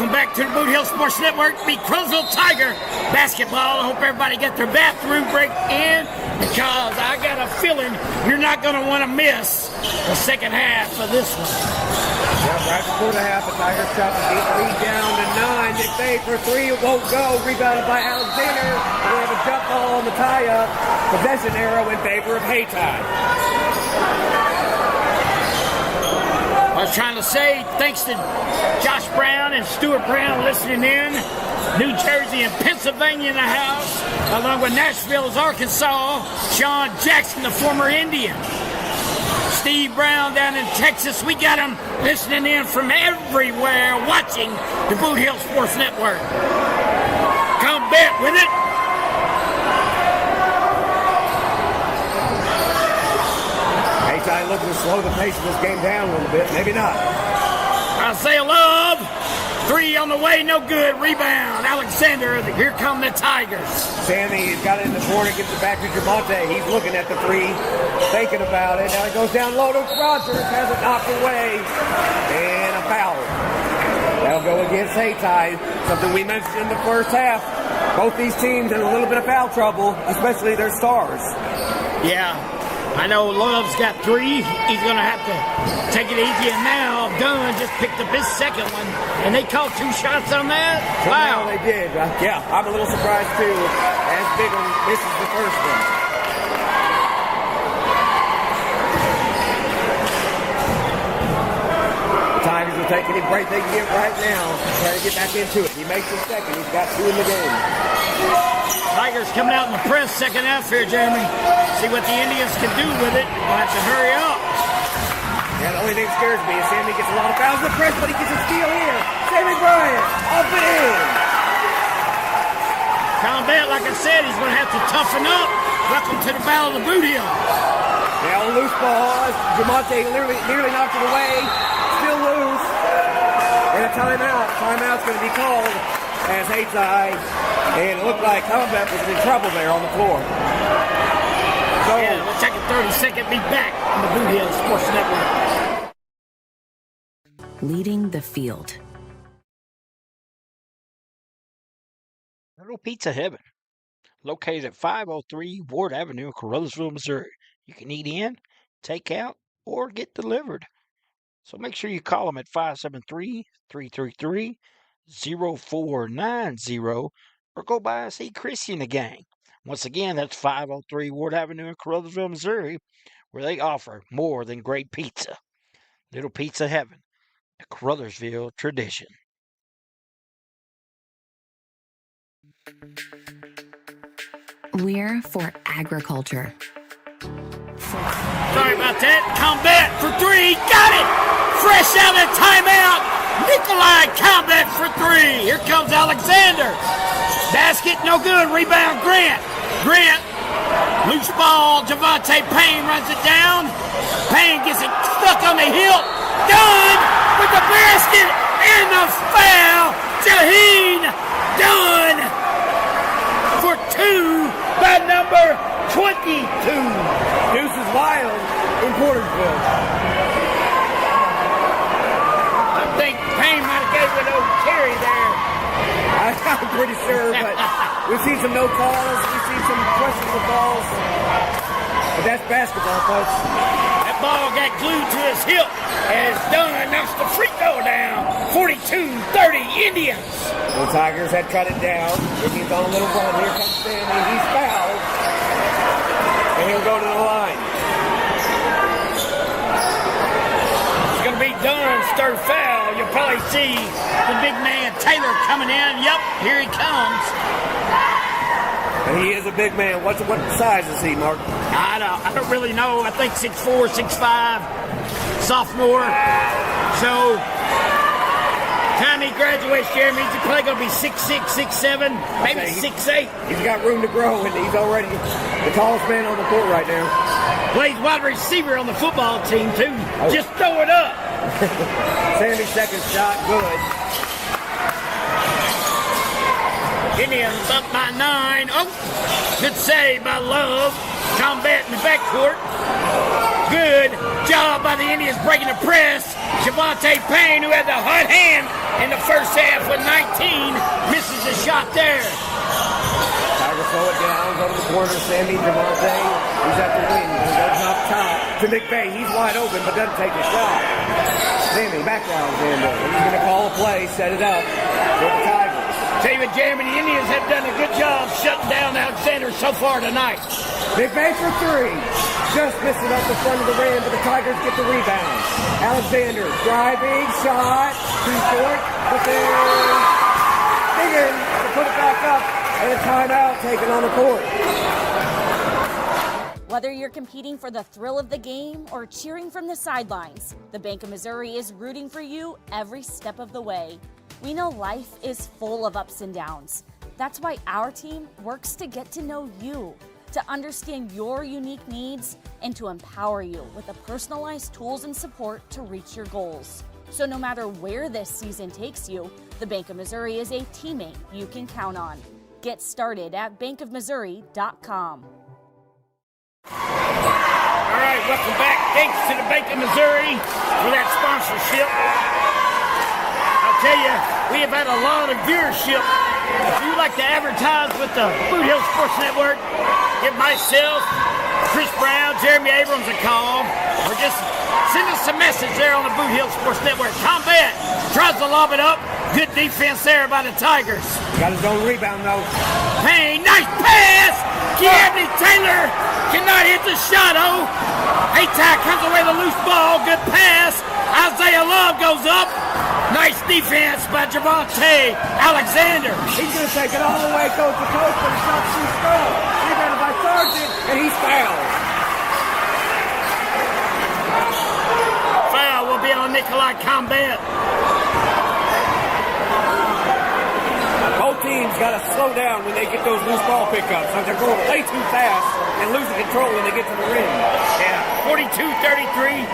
Welcome back to the Boot Hill Sports Network. Beat Crowsville Tiger basketball. I hope everybody got their bathroom break in because I got a feeling you're not going to want to miss the second half of this one. Yeah, right before the half, the Tigers shot the lead down to 9. Nick Bay for 3. It won't go. Rebounded by Alexander. We have a jump ball on the tie-up. Possession arrow in favor of HAYTI. I was trying to say thanks to Josh Brown and Stuart Brown listening in. New Jersey and Pennsylvania in the house, along with Nashville's Arkansas. Sean Jackson, the former Indian. Steve Brown down in Texas. We got them listening in from everywhere, watching the Boot Hill Sports Network. Come bet with it. Isaiah Love. 3 on the way, no good. Rebound. Alexander, here come the Tigers. Sammy has got it in the corner, gives it back to Jamonte. He's looking at the 3, thinking about it. Now it goes down low to Rogers, has it knocked away. And a foul. That'll go against HAYTI. Something we mentioned in the first half. Both these teams in a little bit of foul trouble, especially their stars. Yeah. I know Love's got 3. He's going to have to take it easy. And now Dunn just picked up his second one. And they called 2 shots on that? Wow. They did. Yeah, I'm a little surprised too. As big one misses the first one. The Tigers will take any break they can get right now. Trying to get back into it. He makes his second. He's got 2 in the game. Tigers coming out in the press second half here, Jeremy. See what the Indians can do with it. We'll have to hurry up. Yeah, the only thing that scares me is Sammy gets a lot of fouls in the press, but he gets a steal here. Sammy Bryant, up and in. Combat, like I said, he's going to have to toughen up. Welcome to the Battle of the Boot Hill. Now loose ball. Jamonte nearly knocked it away. Still loose. And a timeout. Timeout's going to be called as HAYTI. And it looked like Combat was in trouble there on the floor. So, yeah, we'll take a 30-second. Be back on the Boot Hill Sports Network. Leading the field. Little Pizza Heaven, located at 503 Ward Avenue in Caruthersville, Missouri. You can eat in, take out, or get delivered. So make sure you call them at 573-333-0490 or go by and see Chrissy and the gang. Once again, that's 503 Ward Avenue in Caruthersville, Missouri, where they offer more than great pizza. Little Pizza Heaven, a Caruthersville tradition. We're for agriculture. Sorry about that. Combat for 3. Got it! Fresh out of timeout. Nikolai Combat for 3. Here comes Alexander. Basket, no good. Rebound, Grant. Grant, loose ball. Javante Payne runs it down. Payne gets it stuck on the hilt. Dunn with the basket and the foul. Jaheen Dunn for 2 by number 22. Deuce is wild in Portersville. I think Payne might have gave it an old carry there. I'm pretty sure, but we've seen some no calls. We've seen some questionable calls. But that's basketball, folks. That ball got glued to his hip as Dunn knocks the free throw down. 42-30 Indians. The Tigers had cut it down. Indians on a little run. Here comes Stanley. He's fouled. And he'll go to the line. It's going to be Dunn's third foul. You'll probably see the big man Taylor coming in. Yep, here he comes. And he is a big man. What size is he, Mark? I don't really know. I think 6'4", 6'5", sophomore. So, time he graduates, Jeremy, he's probably going to be 6'6", 6'7", maybe 6'8". He's got room to grow, and he's already the tallest man on the court right now. Plays wide receiver on the football team, too. Oh. Just throw it up. Sammy's second shot, good. Indians up by 9. Oh, good save by Love. Combat in the backcourt. Good job by the Indians breaking the press. Javante Payne, who had the hot hand in the first half with 19, misses a shot there. Tigers slow it down, go to the corner, Sammy, Javante, he's at the wing, he goes up top to McVay, he's wide open but doesn't take a shot. Sammy, back to Alexander, he's going to call a play, set it up for the Tigers. Tell you what, Jeremy, the Indians have done a good job shutting down Alexander so far tonight. McVay for three, just missing up the front of the rim, but the Tigers get the rebound. Alexander, driving, shot, too short, but they're digging to put it back up, and a timeout taken on the court. Whether you're competing for the thrill of the game or cheering from the sidelines, the Bank of Missouri is rooting for you every step of the way. We know life is full of ups and downs. That's why our team works to get to know you, to understand your unique needs, and to empower you with the personalized tools and support to reach your goals. So no matter where this season takes you, the Bank of Missouri is a teammate you can count on. Get started at bankofmissouri.com. All right, welcome back. Thanks to the Bank of Missouri for that sponsorship. I'll tell you, we have had a lot of viewership. If you'd like to advertise with the Boot Hill Sports Network, give myself, Chris Brown, Jeremy Abrams a call, or just send us a message there on the Boot Hill Sports Network. Combat tries to lob it up. Good defense there by the Tigers. Got his own rebound, though. Payne, nice pass! Anthony Taylor cannot hit the shot, oh! HAYTI comes away with a loose ball, good pass. Isaiah Love goes up. Nice defense by Javante Alexander. He's going to take it all the way coast to coast, but the shot's too strong. Rebounded by Sargent, and he's fouled. Foul will be on Nikolai Combat. Both teams got to slow down when they get those loose ball pickups. So they're going way too fast and losing control when they get to the rim. Yeah, 42-33,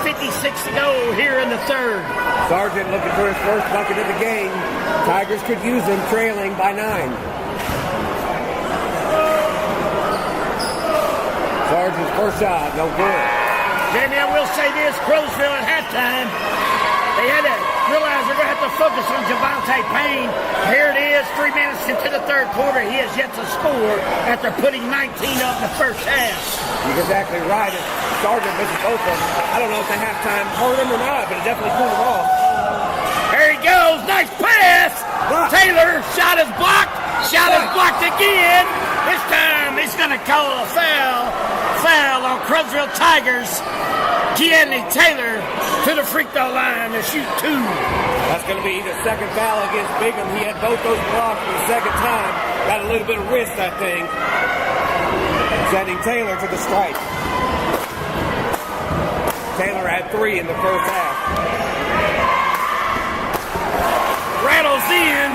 4:56 to go here in the third. Sargent looking for his first bucket of the game. Tigers could use him trailing by 9. Sargent's first shot, no good. Jamie, I will say this, Crowsville at halftime, they had to realize they're going to have to focus on Javante Payne. Here it is, 3 minutes into the third quarter. He has yet to score after putting 19 up in the first half. You're exactly right. Sargent misses both of them. I don't know if the halftime hurt him or not, but it definitely pulled him off. There he goes, nice pass. Blocked. Taylor, shot is blocked. Shot is blocked again. This time he's going to call a foul. Foul on Crowsville Tigers. Anthony Taylor to the free throw line to shoot 2. That's going to be the second foul against Bigham. He had both those blocks for the second time. Got a little bit of wrist, I think. Sending Taylor to the strike. Taylor had 3 in the first half. Rattles in.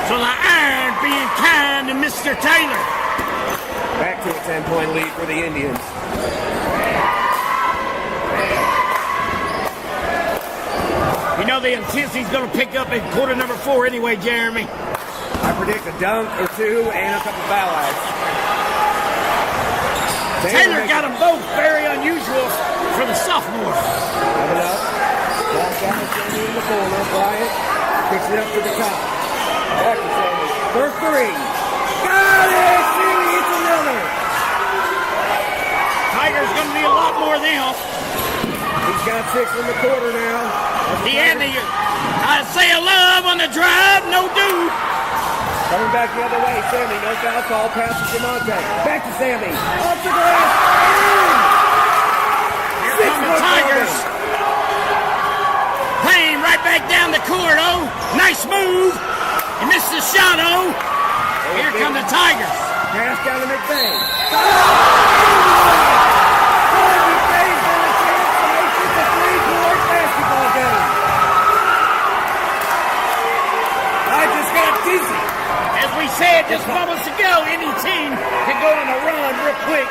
So the iron being kind to Mr. Taylor. Back to a 10-point lead for the Indians. You know the intensity's going to pick up in quarter number 4 anyway, Jeremy. I predict a dunk or 2 and a couple foul outs. Taylor got them both very unusual for the sophomore. Have it up. Back down to Sammy in the corner. Bryant picks it up to the top. Back to Sammy. First 3. Got it! Sammy hits another. Tiger's going to need a lot more of them. He's got 6 in the quarter now. Isaiah Love on the drive, no do. Coming back the other way, Sammy, no foul call, pass to Javante. Back to Sammy. Off the glass. Here come the Tigers. Payne right back down the court, oh. Nice move. He missed the shot, oh. Here come the Tigers. Pass down to McVay. As we said just moments ago, any team can go on a run real quick.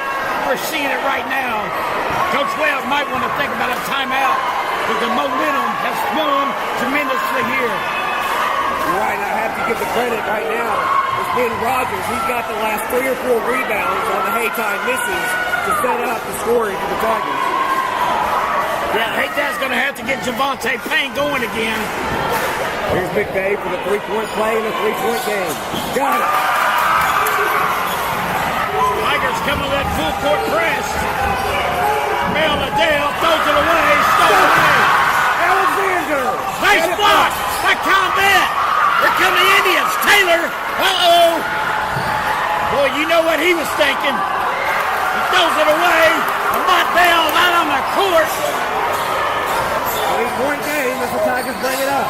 We're seeing it right now. Coach Wells might want to think about a timeout because the momentum has swung tremendously here. You're right, and I have to give the credit right now. It's been Rogers. He's got the last 3 or 4 rebounds on the HAYTI misses to set up the scoring for the Tigers. Yeah, Hayti's going to have to get Javante Payne going again. Here's Big Dave for the three-point play in the three-point game. Got it. Tigers coming to that full court press. Mel Liddell throws it away. Stolen away. Alexander. Nice block by Combat. Here come the Indians. Taylor. Uh-oh. Boy, you know what he was thinking. He throws it away. Lamont Bell not on the court. 3-point game as the Tigers bring it up.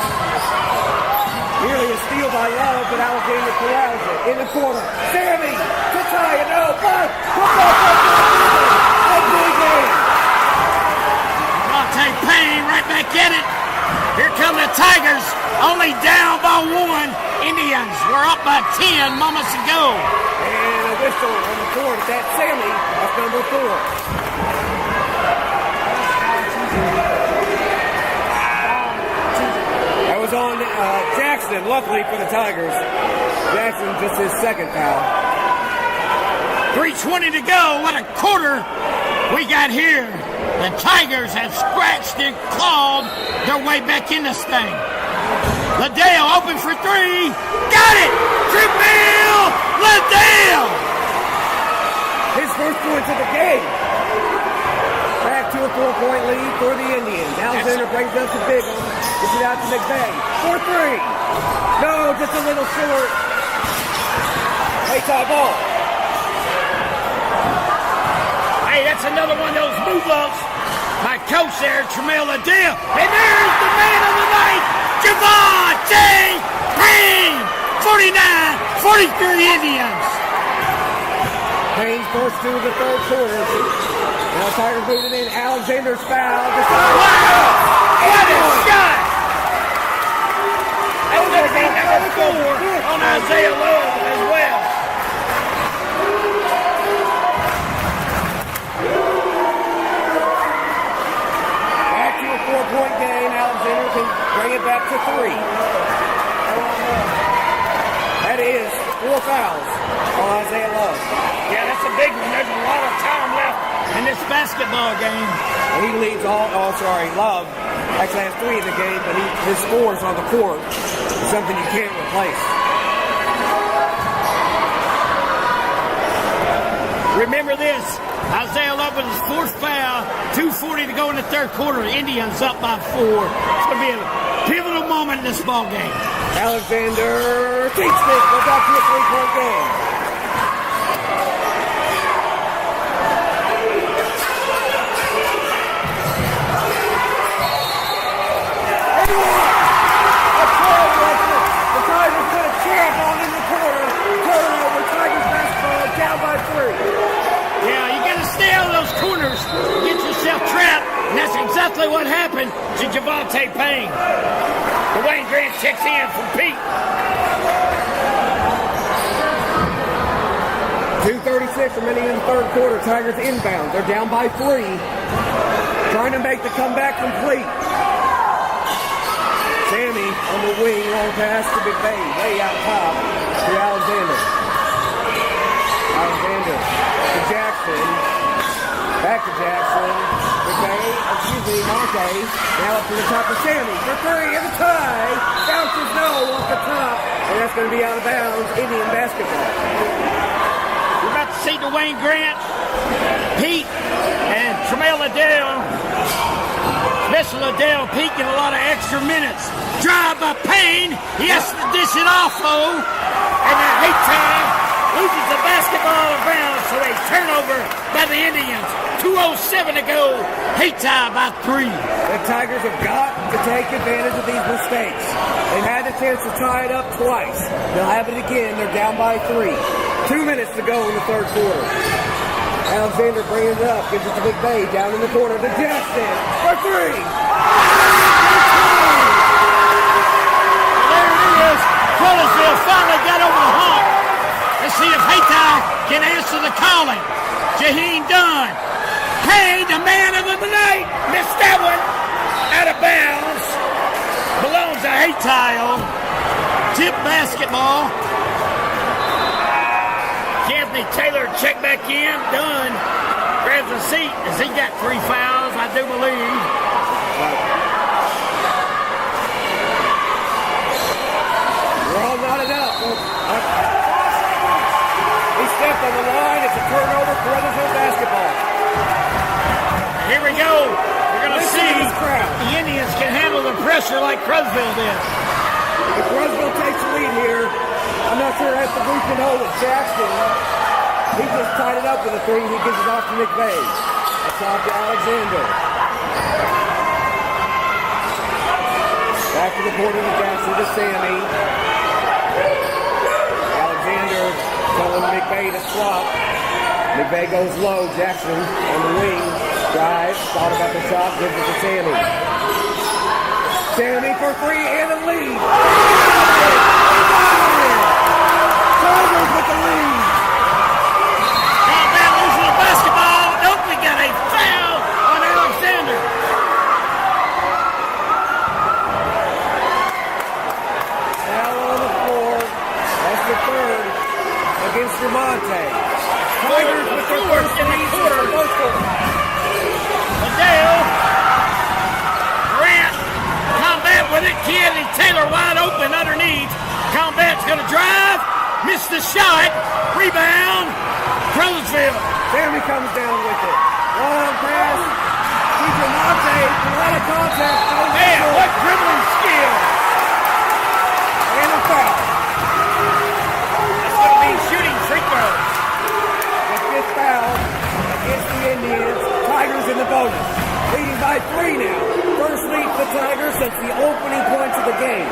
Nearly a steal by Love, but Alexander corrals it. In the corner. Sammy to tie it up. But big game. Javante Payne right back at it. Here come the Tigers. Only down by 1. Indians were up by 10 moments ago. And a whistle on the court. That's Sammy. That's number 4. That was on Jackson, luckily for the Tigers. Jackson just his second foul. 3:20 to go. What a quarter we got here. The Tigers have scratched and clawed their way back in this thing. Liddell open for 3. Got it! Jamil Liddell! His first points of the game. Back to a 4-point lead for the Indians. Alexander brings up the big one. Gets it out to McVay. 4-3. No, just a little short. HAYTI ball. Hey, that's another one of those move-ups. My coach there, Jamil Liddell. And there's the man of the night, Javante Payne. 49-43 Indians. Payne's first two of the third quarter. Now Tigers moving in. Alexander's foul. Wow! What a shot! That was number 4 on Isaiah Love as well. Back to a 4-point game. Alexander can bring it back to 3. That is 4 fouls on Isaiah Love. Yeah, that's a big one. There's a lot of time left in this basketball game. He leads Love actually has 3 in the game, but his scores on the court is something you can't replace. Remember this, Isaiah Love with his 4th foul, 2:40 to go in the third quarter. Indians up by 4. It's going to be a pivotal moment in this ball game. Alexander takes this. We're back to a 3-point game. The Tigers put a champ on in the corner. Turnover. Tigers basketball down by 3. Yeah, you got to stay out of those corners, get yourself trapped, and that's exactly what happened to Javante Payne. Dwayne Grant checks in from Pete. 2:36 remaining in the third quarter. Tigers inbound. They're down by 3. Trying to make the comeback complete. Sammy on the wing, long pass to McVay, way out top to Alexander. Alexander to Jackson. Back to Jackson. Monte. Now up to the top of Sammy for 3 and a tie. Bounces no off the top. And that's going to be out of bounds. Indian basketball. We're about to see Dwayne Grant, Pete, and Jamil Liddell. Mr. Liddell, Pete get a lot of extra minutes. Drive by Payne. He has to dish it off, though. And then HAYTI loses the basketball out of bounds, so a turnover by the Indians. 2:07 to go. HAYTI by 3. The Tigers have got to take advantage of these mistakes. They've had the chance to tie it up twice. They'll have it again. They're down by 3. 2 minutes to go in the third quarter. Alexander brings it up. Gives it to McVay. Down in the corner to Jackson for 3. There it is. Carruthers finally got over the hump. Let's see if HAYTI can answer the calling. Jaheim Dunn. Payne, the man of the night. Missed that one. Out of bounds. Belongs to HAYTI. Tip basketball. Anthony Taylor check back in. Dunn grabs a seat as he got 3 fouls, I do believe. on the line. It's a turnover. Carruthersville basketball. Here we go. We're going to Listen see to this crowd. the Indians can handle the pressure like Carruthersville did. If Carruthersville takes the lead here, I'm not sure that's the Luke can hold it. Jackson, he just tied it up with a three. He gives it off to McVay. That's off to Alexander. Back to the border to Jackson to Sammy. Alexander telling McVay to swap. McVay goes low. Jackson on the wing. Drives. Thought about the shot. Gives it to Sammy. Sammy for three and a lead. Tigers with the lead. Combat losing the basketball. Nope, we got a foul on Alexander. Foul on the floor. That's the third against Ramonte. Tigers with their first in the lead quarter. since the first quarter. Adele. Grant. Combat with it. Keely Taylor wide open underneath. Combat's going to drive. Missed the shot. Rebound. Carruthersville. Sammy comes down with it. Long pass. Keep Ramonte. A lot of contact. Man, what dribbling skill. And a foul. That's going to be shooting free throws. The fifth foul against the Indians. Tigers in the bonus. Leading by three now. First lead for the Tigers since the opening points of the game.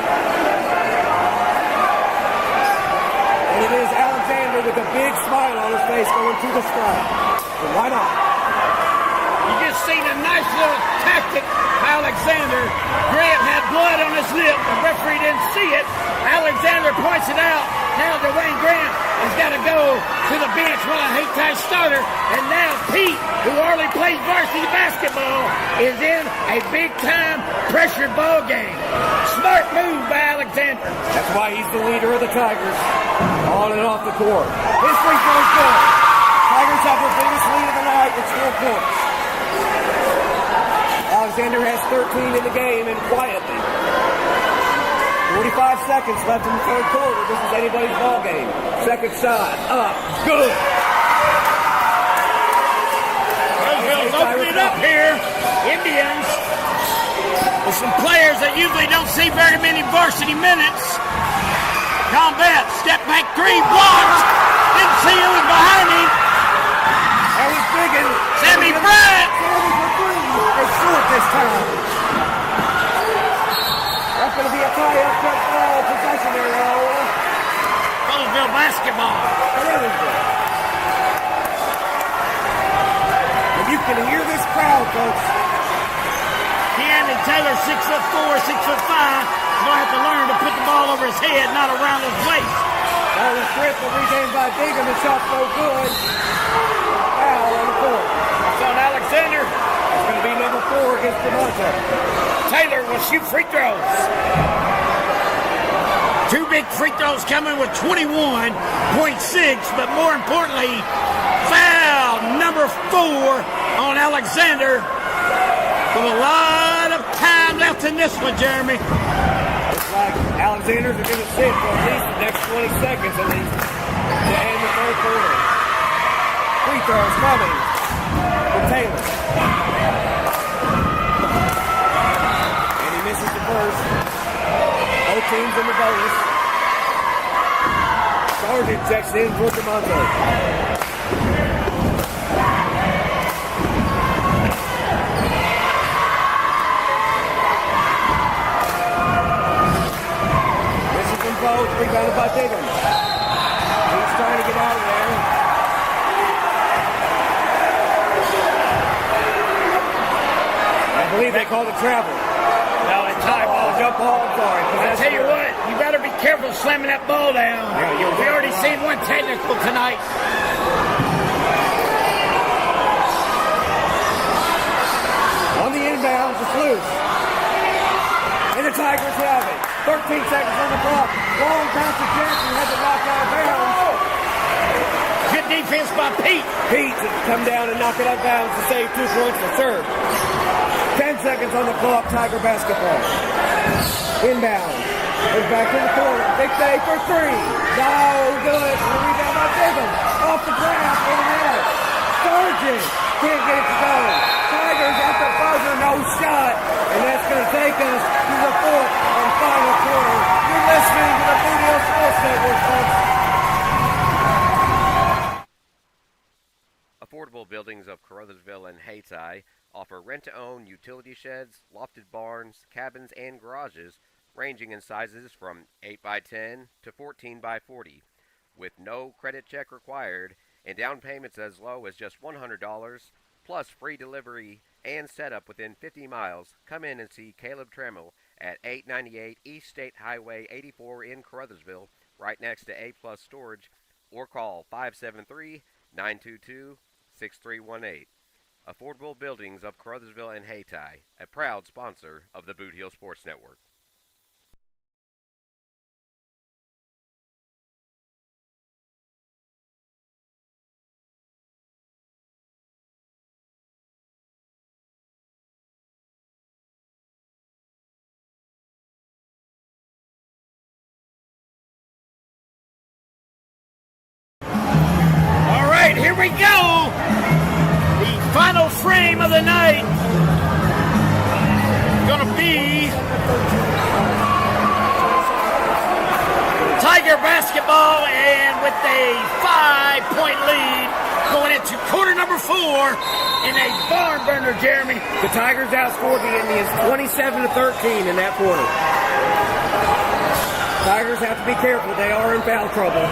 And it is Alexander with a big smile on his face going to the strike. So why not? You just seen a nice little tactic. Alexander. Grant had blood on his lip. The referee didn't see it. Alexander points it out. Now Dwayne Grant has got to go to the bench while a HAYTI starter. And now Pete, who already plays varsity basketball, is in a big-time pressured ball game. Smart move by Alexander. That's why he's the leader of the Tigers on and off the court. His free throw is good. Tigers have their biggest lead of the night. It's 4 points. Alexander has 13 in the game and quietly. 45 seconds left in the third quarter. This is anybody's ball game. Second shot up. Good. Carruthersville's opening it up here. Indians with some players that usually don't see very many varsity minutes. Combat, step back three, blocked. Didn't see who was behind him. That was big. Sammy Bryant. Sammy for three. It's short this time. That's going to be a tie-up ball possession there, Raul. Carruthersville basketball. Carruthersville. And you can hear this crowd, folks. Keandre Taylor, 6'4", 6'5", going to have to learn to put the ball over his head, not around his waist. Ball is stripped and regained by Bingham. The shot's no good. Foul on the court. It's on Alexander. It's going to be number 4 against Ramonte. Taylor will shoot free throws. 2 big free throws coming with 21.6, but more importantly, foul number 4 on Alexander. With a lot of time left in this one, Jeremy. Looks like Alexander's are going to sit for at least the next 20 seconds at least to end the third quarter. Free throws coming for Taylor. And he misses the first. Both teams in the bonus. Sargent checks in for Ramonte. Rebounded by Bingham. He's trying to get out of there. I believe they called it travel. No, it's high ball. Jump ball, I'm sorry. I tell you what, you better be careful slamming that ball down. Yeah, we already seen one technical tonight. On the inbounds, it's loose. And the Tigers have it. 13 seconds on the clock. Long pass to Jackson, has it knocked out of bounds. Good defense by Pete. Pete to come down and knock it out of bounds to save 2 points for serve. 10 seconds on the clock, Tiger basketball. Inbound. Goes back to the corner. Big Bay for three. No good. And the rebound by Bigham. Off the glass. In and out. Sargent can't get it to go. Tigers at the buzzer. No shot. And that's going to take us to the fourth and final quarter. You're listening to the Boot Hill Sports Network, folks. Affordable buildings of Caruthersville and HAYTI offer rent-to-own utility sheds, lofted barns, cabins, and garages ranging in sizes from 8x10 to 14x40, with no credit check required and down payments as low as just $100, plus free delivery and setup within 50 miles. Come in and see Caleb Trammell at 898 East State Highway 84 in Caruthersville, right next to A-Plus Storage, or call 573-922-6318. Affordable Buildings of Caruthersville and HAYTI, a proud sponsor of the Boot Hill Sports Network. All right, here we go. The final frame of the night gonna be Tiger basketball, and with a 5-point lead going into quarter number 4 in a barn burner, Jeremy. The Tigers outscored the Indians 27-13 in that quarter. Tigers have to be careful. They are in foul trouble.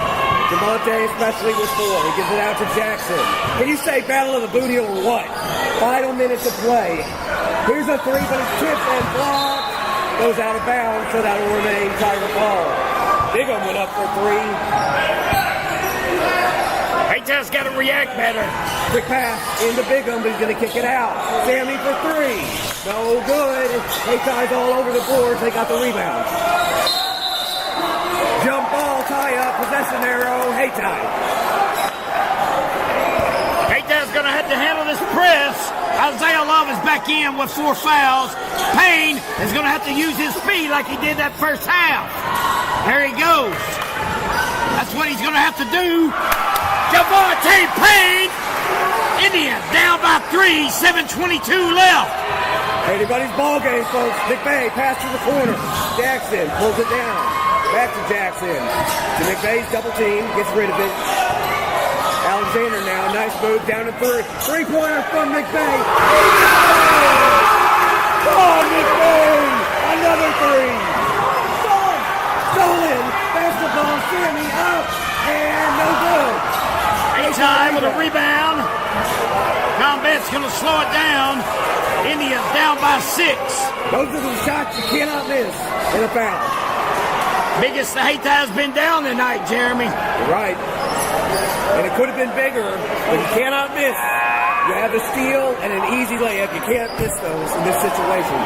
DeMonte especially with 4. He gives it out to Jackson. Can you say battle of the Boot Hill or what? Final minutes of play. Here's a three, but it's tipped and blocked. Goes out of bounds, so that will remain Tiger ball. Bigham went up for 3. HAYTI's got to react better. Quick pass into Bigham, but he's going to kick it out. Sammy for 3. No good. HAYTI's all over the boards. They got the rebound. Jump ball, tie up, possession arrow, HAYTI. HAYTI's going to have to handle this press. Isaiah Love is back in with 4 fouls. Payne is going to have to use his speed like he did that first half. There he goes. That's what he's going to have to do. Javante Payne. Indians down by 3, 7:22 left. Anybody's ball game, folks. McVay, pass to the corner. Jackson pulls it down. Back to Jackson. To McVay's double team. Gets rid of it. Alexander now. Nice move down to 3. 3-pointer from McVay. Oh, McVay! Another 3. Stolen. Basketball. Sammy up. And no good. HAYTI with a rebound. Combat's going to slow it down. Indians down by 6. Those are the shots you cannot miss in a foul. Biggest the HAYTI's been down tonight, Jeremy. You're right. And it could have been bigger, but you cannot miss. You have a steal and an easy layup. You can't miss those in this situation.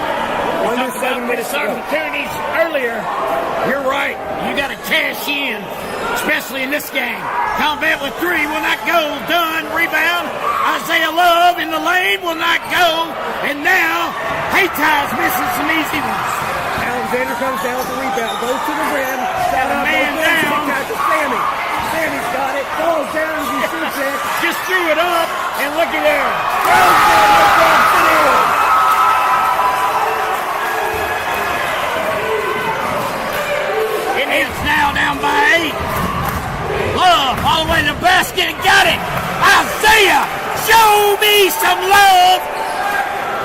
Under 7 minutes to go. Opportunities earlier. You're right. You got to cash in, especially in this game. Combat with 3 will not go. Done. Rebound. Isaiah Love in the lane will not go. And now HAYTI's missing some easy ones. Alexander comes down with the rebound. Goes to the rim. Got a man down. To Sammy. Sammy's got it. Falls down as he shoots it. Just threw it up. And look at there. Indians now down by 8. Love all the way to the basket and got it. Isaiah, show me some love.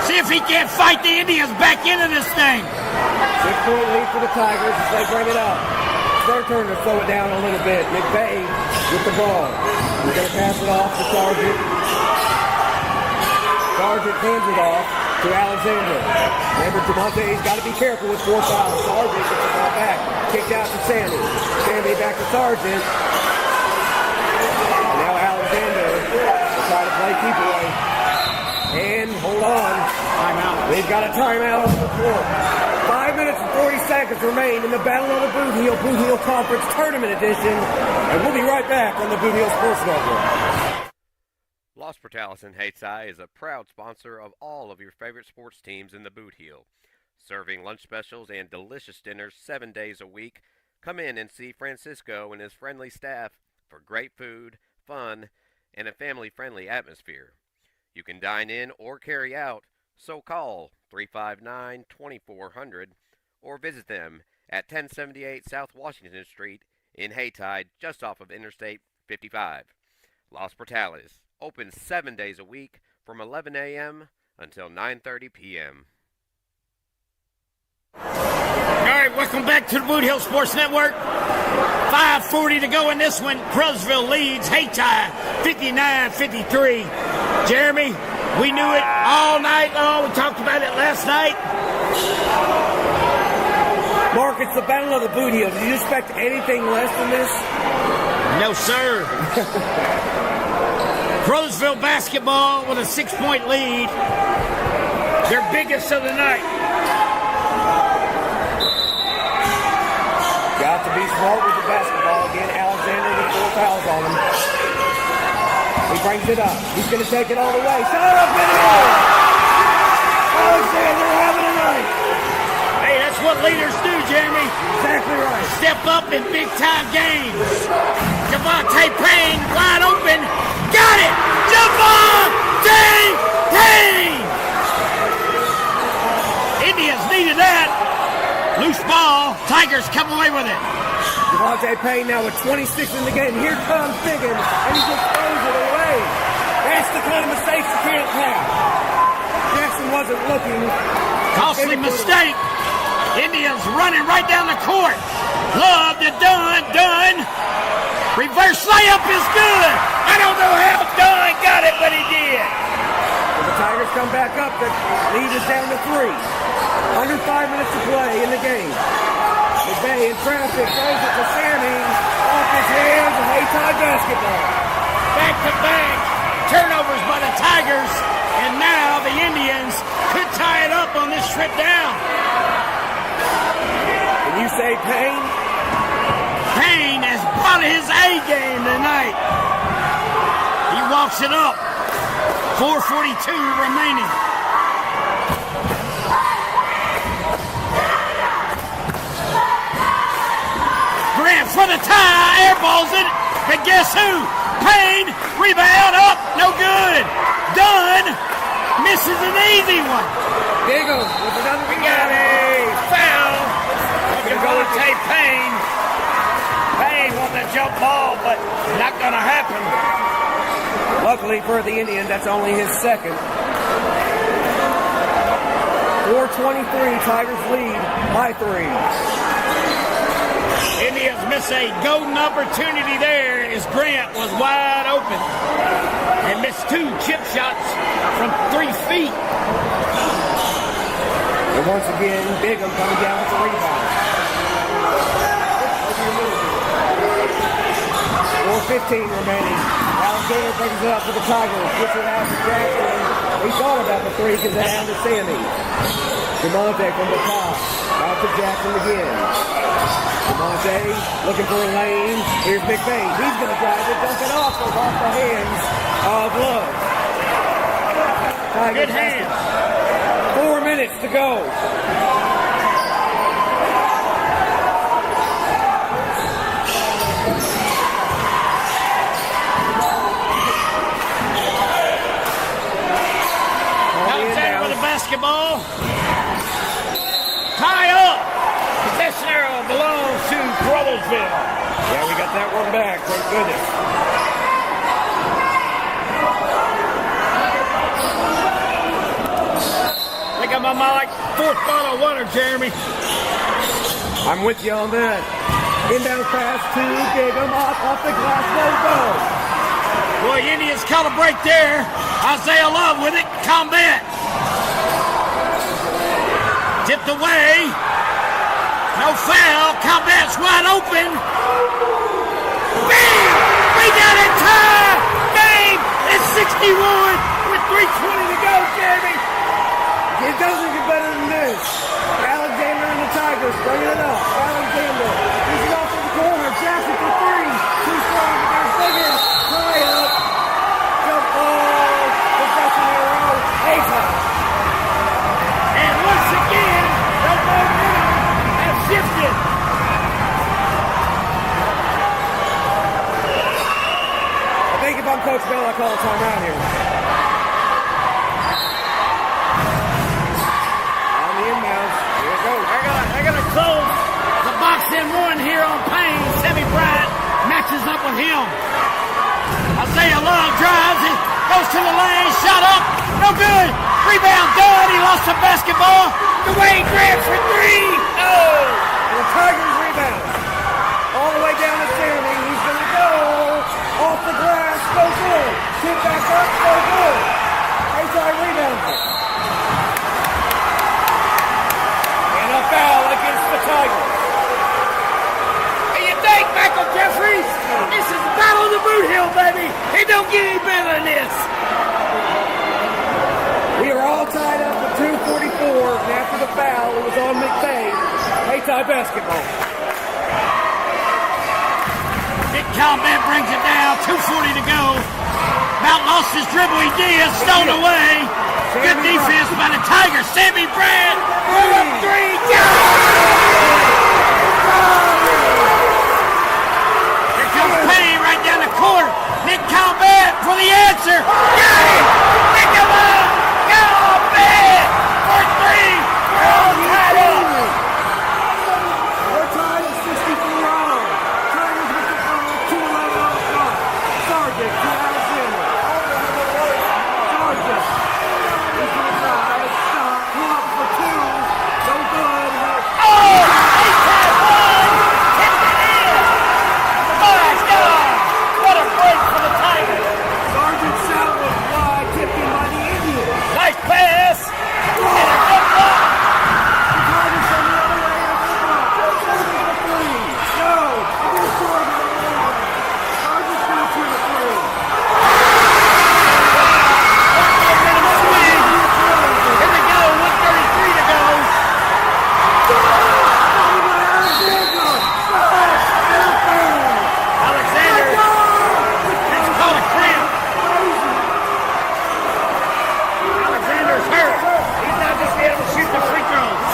See if he can't fight the Indians back into this thing. 6-point lead for the Tigers as they bring it up. Their turn to slow it down a little bit. McVay with the ball. He's going to pass it off to Sargent. Sargent hands it off to Alexander. Remember, DeMonte's got to be careful with 4 fouls. Sargent gets the ball back. Kicked out to Sammy. Sammy back to Sargent. And now Alexander will try to play keep away. And hold on. Timeout. They've got a timeout on the floor. 5 minutes and 40 seconds remain in the Battle of the Boot Hill Conference Tournament Edition. And we'll be right back on the Boot Hill Sports Network. Los Portales and HAYTI is a proud sponsor of all of your favorite sports teams in the Boot Hill. Serving lunch specials and delicious dinners 7 days a week. Come in and see Francisco and his friendly staff for great food, fun, and a family-friendly atmosphere. You can dine in or carry out, so call 359-2400 or visit them at 1078 South Washington Street in HAYTI, just off of Interstate 55. Los Portales, open 7 days a week from 11 a.m. until 9:30 p.m. All right, welcome back to the Boot Hill Sports Network. 5:40 to go in this one. Carruthersville leads HAYTI 59-53. Jeremy, we knew it all night long. We talked about it last night. Mark, it's the Battle of the Boot Heel. Did you expect anything less than this? No, sir. Carruthersville basketball with a 6-point lead. Their biggest of the night. Got to be smart with the basketball. Again, Alexander with 4 fouls on him. He brings it up. He's going to take it all the way. Shot up in here! Alexander having a night. Hey, that's what leaders do, Jeremy. Exactly right. Step up in big-time games. Javante Payne, wide open. Got it! Javante Payne! Indians needed that. Loose ball. Tigers come away with it. Javante Payne now with 26 in the game. Here comes Biggin, and he just throws it away. That's the kind of mistakes you can't have. Jackson wasn't looking. Costly mistake. Indians running right down the court. Love to Dunn. Reverse layup is good. I don't know how Dunn got it, but he did. The Tigers come back up. The lead is down to 3. Under 5 minutes to play in the game. McVay in traffic throws it to Sammy. Off his hands, and HAYTI basketball. Back-to-back turnovers by the Tigers, and now the Indians could tie it up on this trip down. Can you say Payne? Payne has brought his A game tonight. He walks it up. 4:42 remaining. Grant for the tie, airballs it, but guess who? Payne, rebound up, no good. Dunn misses an easy one. Diggle with another We got a foul. Javante Payne. Payne won the jump ball, but not going to happen. Luckily for the Indians, that's only his second. 4:23, Tigers lead by 3. Indians miss a golden opportunity there as Grant was wide open and missed 2 chip shots from 3 feet. And once again, Bigham coming down with the rebound. 4:15 remaining. Alexander brings it up to the Tigers. Gets it out to Jackson. He thought about the 3 because they're down to Sammy. Javante from the top. Out to Jackson again. Javante looking for a lane. Here's McVay. He's going to drive it. Dunk it off. Goes off the hands of Love. Tigers Good hands. 4 minutes to go. Alexander with the basketball. Tie up. Possession arrow belongs to Carruthersville. Yeah, we got that one back. Thank goodness. I think I'm on my 4th bottle of water, Jeremy. I'm with you on that. Inbound pass to Bigham off the glass. Let it go. Boy, Indians caught a break there. Isaiah Love with it. Combat. Tipped away. No foul. Combat's wide open. Bam! We got it tied. Game is 61 with 3:20 to go, Jeremy. It doesn't get better than this. Alexander and the Tigers bringing it up. Alexander. He's it off in the corner. Jackson for 3. Too strong. There's Bigham. Tie up. Jump ball. Possession arrow. HAYTI. And once again, Carruthersville, I call a timeout here. On the inbounds. Here it goes. They're gonna close the box in one here on Payne. Sammy Bryant matches up with him. Isaiah Love drives it, goes to the lane, shot up, no good. Rebound done. He lost the basketball. Dwayne Grant for three. Oh! The Tigers rebound. All the way down the center. He's going to go. Off the glass. No good. Tip back up. No good. HAYTI rebounds it. And a foul against the Tigers. And you think, Michael Jeffries, this is the battle of the boot hill, baby. It don't get any better than this. We are all tied up at 2:44, and after the foul, it was on McVay. HAYTI basketball. Nick Calvin brings it down, 2:40 to go. About lost his dribble, he did, stolen away. Good defense by the Tigers. Sammy Bryant, threw up three, Here comes Payne right down the court. Nick Calvin for the answer. Got it! Pick him up! Calvin for three! We're all tied up! We're tied at 64 all. Tigers with the ball, 2:11 on the clock. Sargent to Alexander. Sargent. He's going to drive, stop, pull up for two. So good. Oh! HAYTI won! Tipped it in! My God! What a break for the Tigers! Sargent shot was wide, tipped in by the Indians. Nice pass! And a good block! The Tigers on the other way of the block. Sargent for three. No. They're going to score on the other way. Sargent's going to shoot a three. Swing! Here we go, 1:33 to go. Alexander has caught a cramp. Alexander's hurt. He's not just able to shoot the free throws.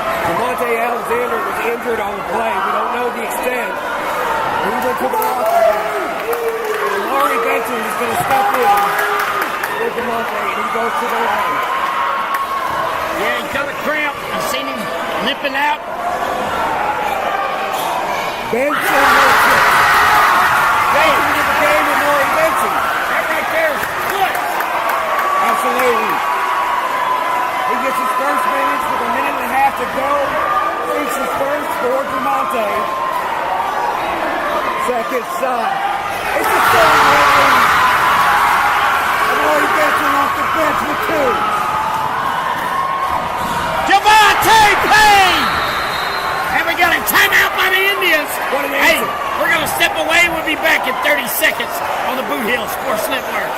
Alexander was injured on the play. We don't know the extent. He went to the locker room. And Laurie Benson is going to step in with DeMonte, and he goes to the line. Yeah, he got a cramp. I've seen him limping out. Benson makes it. Benson to the game with Laurie Benson. That right there is good. Absolutely. He gets his first minutes with a minute and a half to go. Takes his first for DeMonte. Second side. It's a third line. And Laurie Benson off the bench with two. Javante Payne! And we got a timeout by the Indians. What an Hey, answer. we're going to step away. We'll be back in 30 seconds on the Boot Hill Sports Network.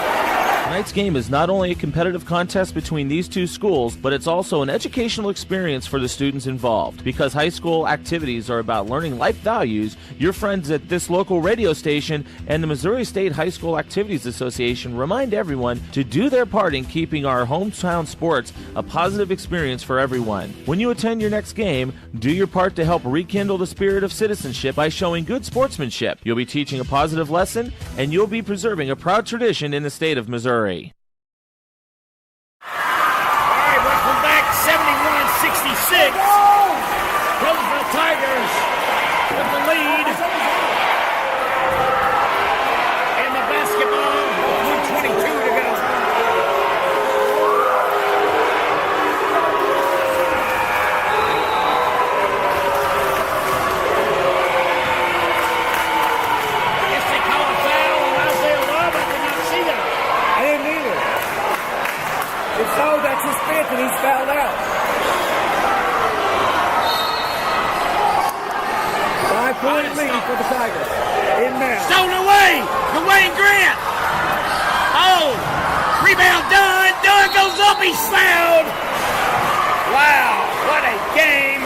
Tonight's game is not only a competitive contest between these two schools, but it's also an educational experience for the students involved. Because high school activities are about learning life values, your friends at this local radio station and the Missouri State High School Activities Association remind everyone to do their part in keeping our hometown sports a positive experience for everyone. When you attend your next game, do your part to help rekindle the spirit of citizenship by showing good sportsmanship. You'll be teaching a positive lesson, and you'll be preserving a proud tradition in the state of Missouri. All right, welcome back. 71-66. Hillsville Tigers with the lead. And the basketball, 1:22 to go. I guess they call a foul on Isaiah Love. I did not see that. I didn't either. If so, that's his fifth, and he's fouled out. 5-point lead for the Tigers. In now. Stolen away. Dwayne Grant. Oh, rebound done. Dunn goes up. He's fouled. Wow, what a game.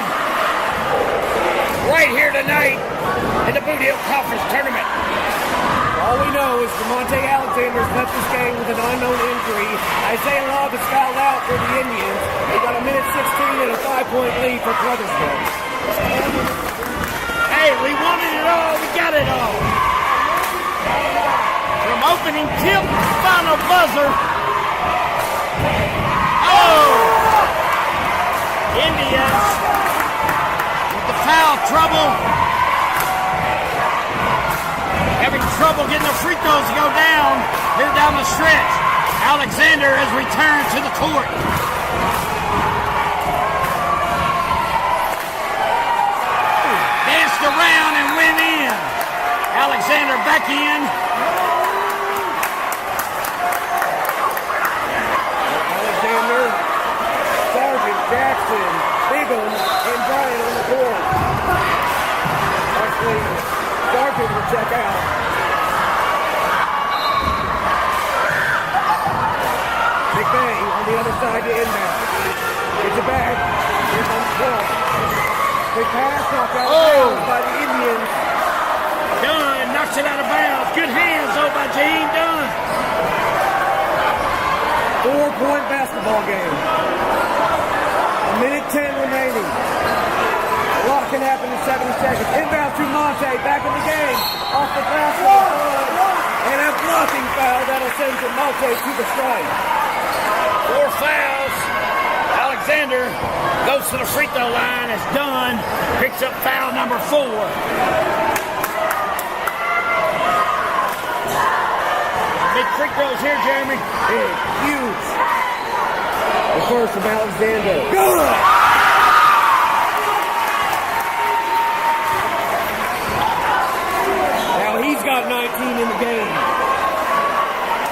Right here tonight in the Boot Hill Conference Tournament. All All we know is DeMonte Alexander's left this game with an unknown injury. Isaiah Love is fouled out for the Indians. They got a minute 16 and a 5-point lead for Caruthersville. Hey, we wanted it all. We got it all. From opening tip to final buzzer. Oh! Indians with the foul trouble. Having trouble getting the free throws to go down here down the stretch. Alexander has returned to the court. Danced around and went in. Alexander back in. Alexander, Sargent, Jackson, Bigham, and Bryant on the court. Actually, Sargent will check out. McVay on the other side to inbound. Gets it back. Here comes Clark. Big pass knocked out of bounds by the Indians. Dunn knocks it out of bounds. Good hands though by Gene Dunn. 4-point basketball game. A minute 10 remaining. A lot can happen in 70 seconds. Inbound to Monte, back in the game. Off the basket. And a blocking foul that'll send Monte to the strike. 4 fouls. Alexander goes to the free throw line as Dunn picks up foul number 4. Big free throws here, Jeremy. Big, huge. The first from Alexander. Good! Now he's got 19 in the game.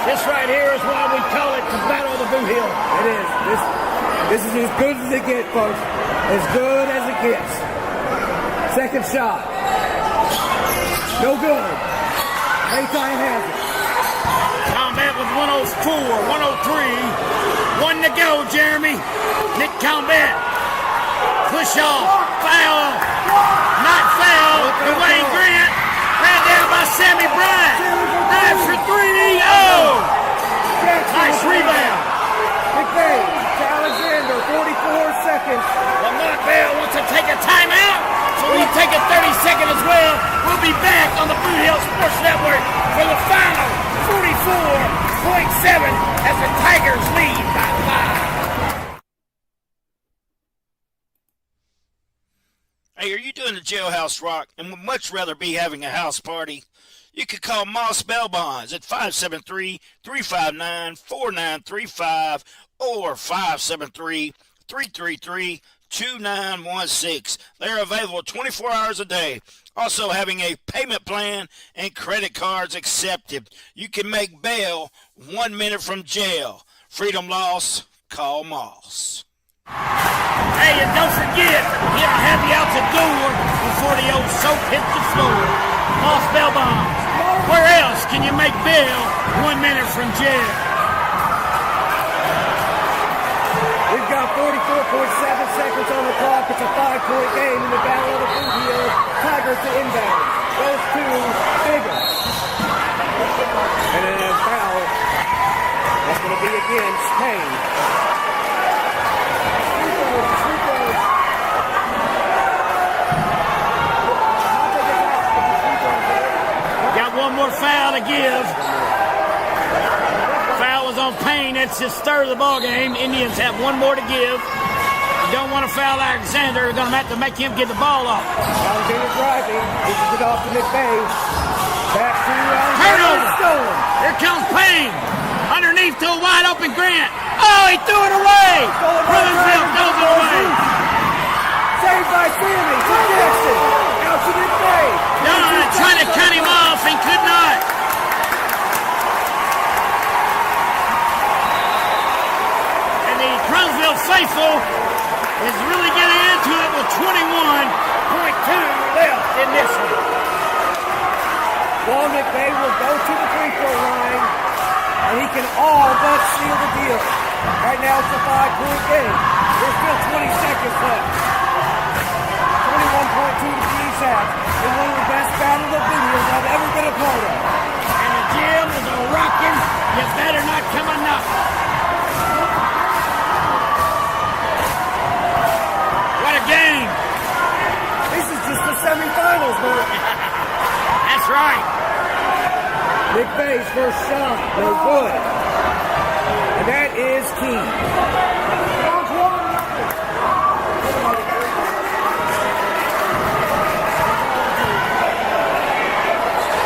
This right here is why we call it the Battle of the Boot Hill. It is. This is as good as it gets, folks. As good as it gets. Second shot. No good. HAYTI has it. Combat with 104, 103. 1 to go, Jeremy. Nick Combat. Push off. Foul. Not foul. Dwayne Grant. Ran down by Sammy Bryant. 9 for 3. Oh! Nice rebound. McVay to Alexander. 44 seconds. Lamont Bell wants to take a timeout, so we take a 30-second as well. We'll be back on the Boot Hill Sports Network for the final 44.7 as the Tigers lead by 5. Hey, are you doing the jailhouse rock and would much rather be having a house party? You could call Moss Bell Bonds at 573-359-4935 or 573-333-2916. They're available 24 hours a day. Also having a payment plan and credit cards accepted. You can make bail 1 minute from jail. Freedom loss, call Moss. Hey, and don't forget, get a happy out the door before the old soap hits the floor. Moss Bell Bonds. Where else can you make bail 1 minute from jail? We've got 44.7 seconds on the clock. It's a 5-point game in the Battle of the Boot Hill. Tigers to inbound. Goes to Bigham. And then a foul. That's going to be against Payne. Got one more foul to give. Foul was on Payne. That's his third of the ball game. Indians have one more to give. You don't want to foul Alexander. You're going to have to make him get the ball off. Alexander driving. This is it off to McVay. Back to Alexander. Turnover. Stolen. Here comes Payne. Underneath to a wide open Grant. Oh, he threw it away. Caruthersville throws it away. Saved by Sammy. To Jackson. Out to McVay. Dunn trying to cut him off and could not. And the Caruthersville faithful is really getting into it with 21.2 left in this one. Juan McVay will go to the free throw line, and he can all but seal the deal. Right now it's a 5-point game. There's still 20 seconds left. 21.2 to be exact. In one of the best battles of videos I've ever been a part of. And gym is a rockin'. You better not come a knock. What a game. This is just the semifinals, Mark. That's right. Nick Bay's first shot, no good. And that is key.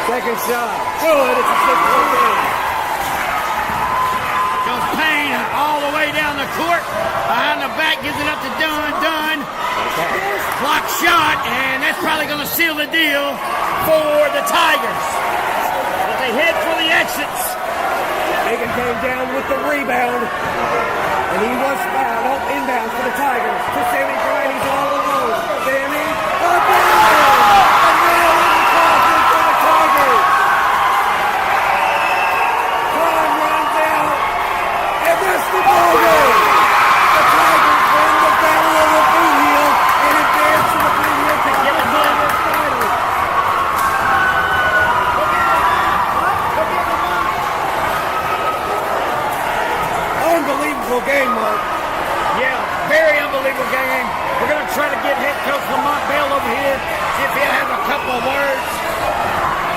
Second shot, good. It's a 6-point game. Goes Payne all the way down the court. Behind the back, gives it up to Dunn. Block shot, and that's probably going to seal the deal for the Tigers. But they head for the exits. Hagan came down with the rebound, and he was fouled off inbounds for the Tigers. To Sammy Bryant, he's all alone. Sammy, up and down! And now in the coffin for the Tigers. Time runs out, and that's the ball game. The Tigers win the battle of the boot heel and advance to the boot heel conference finals. Unbelievable game, Mark. Yeah, very unbelievable game. We're going to try to get head coach Lamont Bell over here, see if he'll have a couple of words.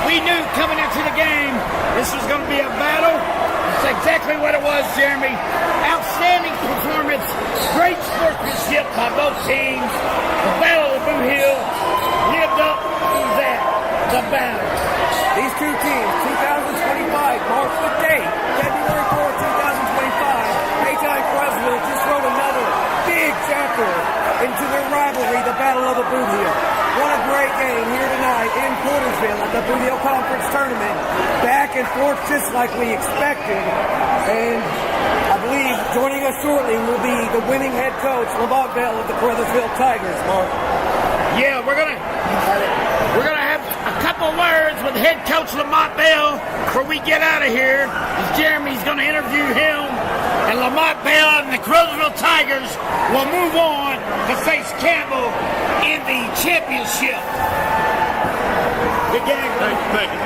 We knew coming into the game this was going to be a battle. That's exactly what it was, Jeremy. Outstanding performance, great sportsmanship by both teams. The Battle of Boot Hill lived up to that, the battle. These two teams, 2025, marks the date, February 4th, 2025. HAYTI and CARUTHERSVILLE just wrote another big chapter into their rivalry, the Battle of the Boot Heel. What a great game here tonight in Carruthersville at the Boot Heel Conference Tournament. Back and forth just like we expected. And I believe joining us shortly will be the winning head coach, Lamont Bell of the Carruthersville Tigers, Mark. Yeah, we're gonna have a couple words with head coach Lamont Bell before we get out of here. Jeremy's gonna interview him, and Lamont Bell and the Carruthersville Tigers will move on to face Campbell in the championship. Good game. Thank you.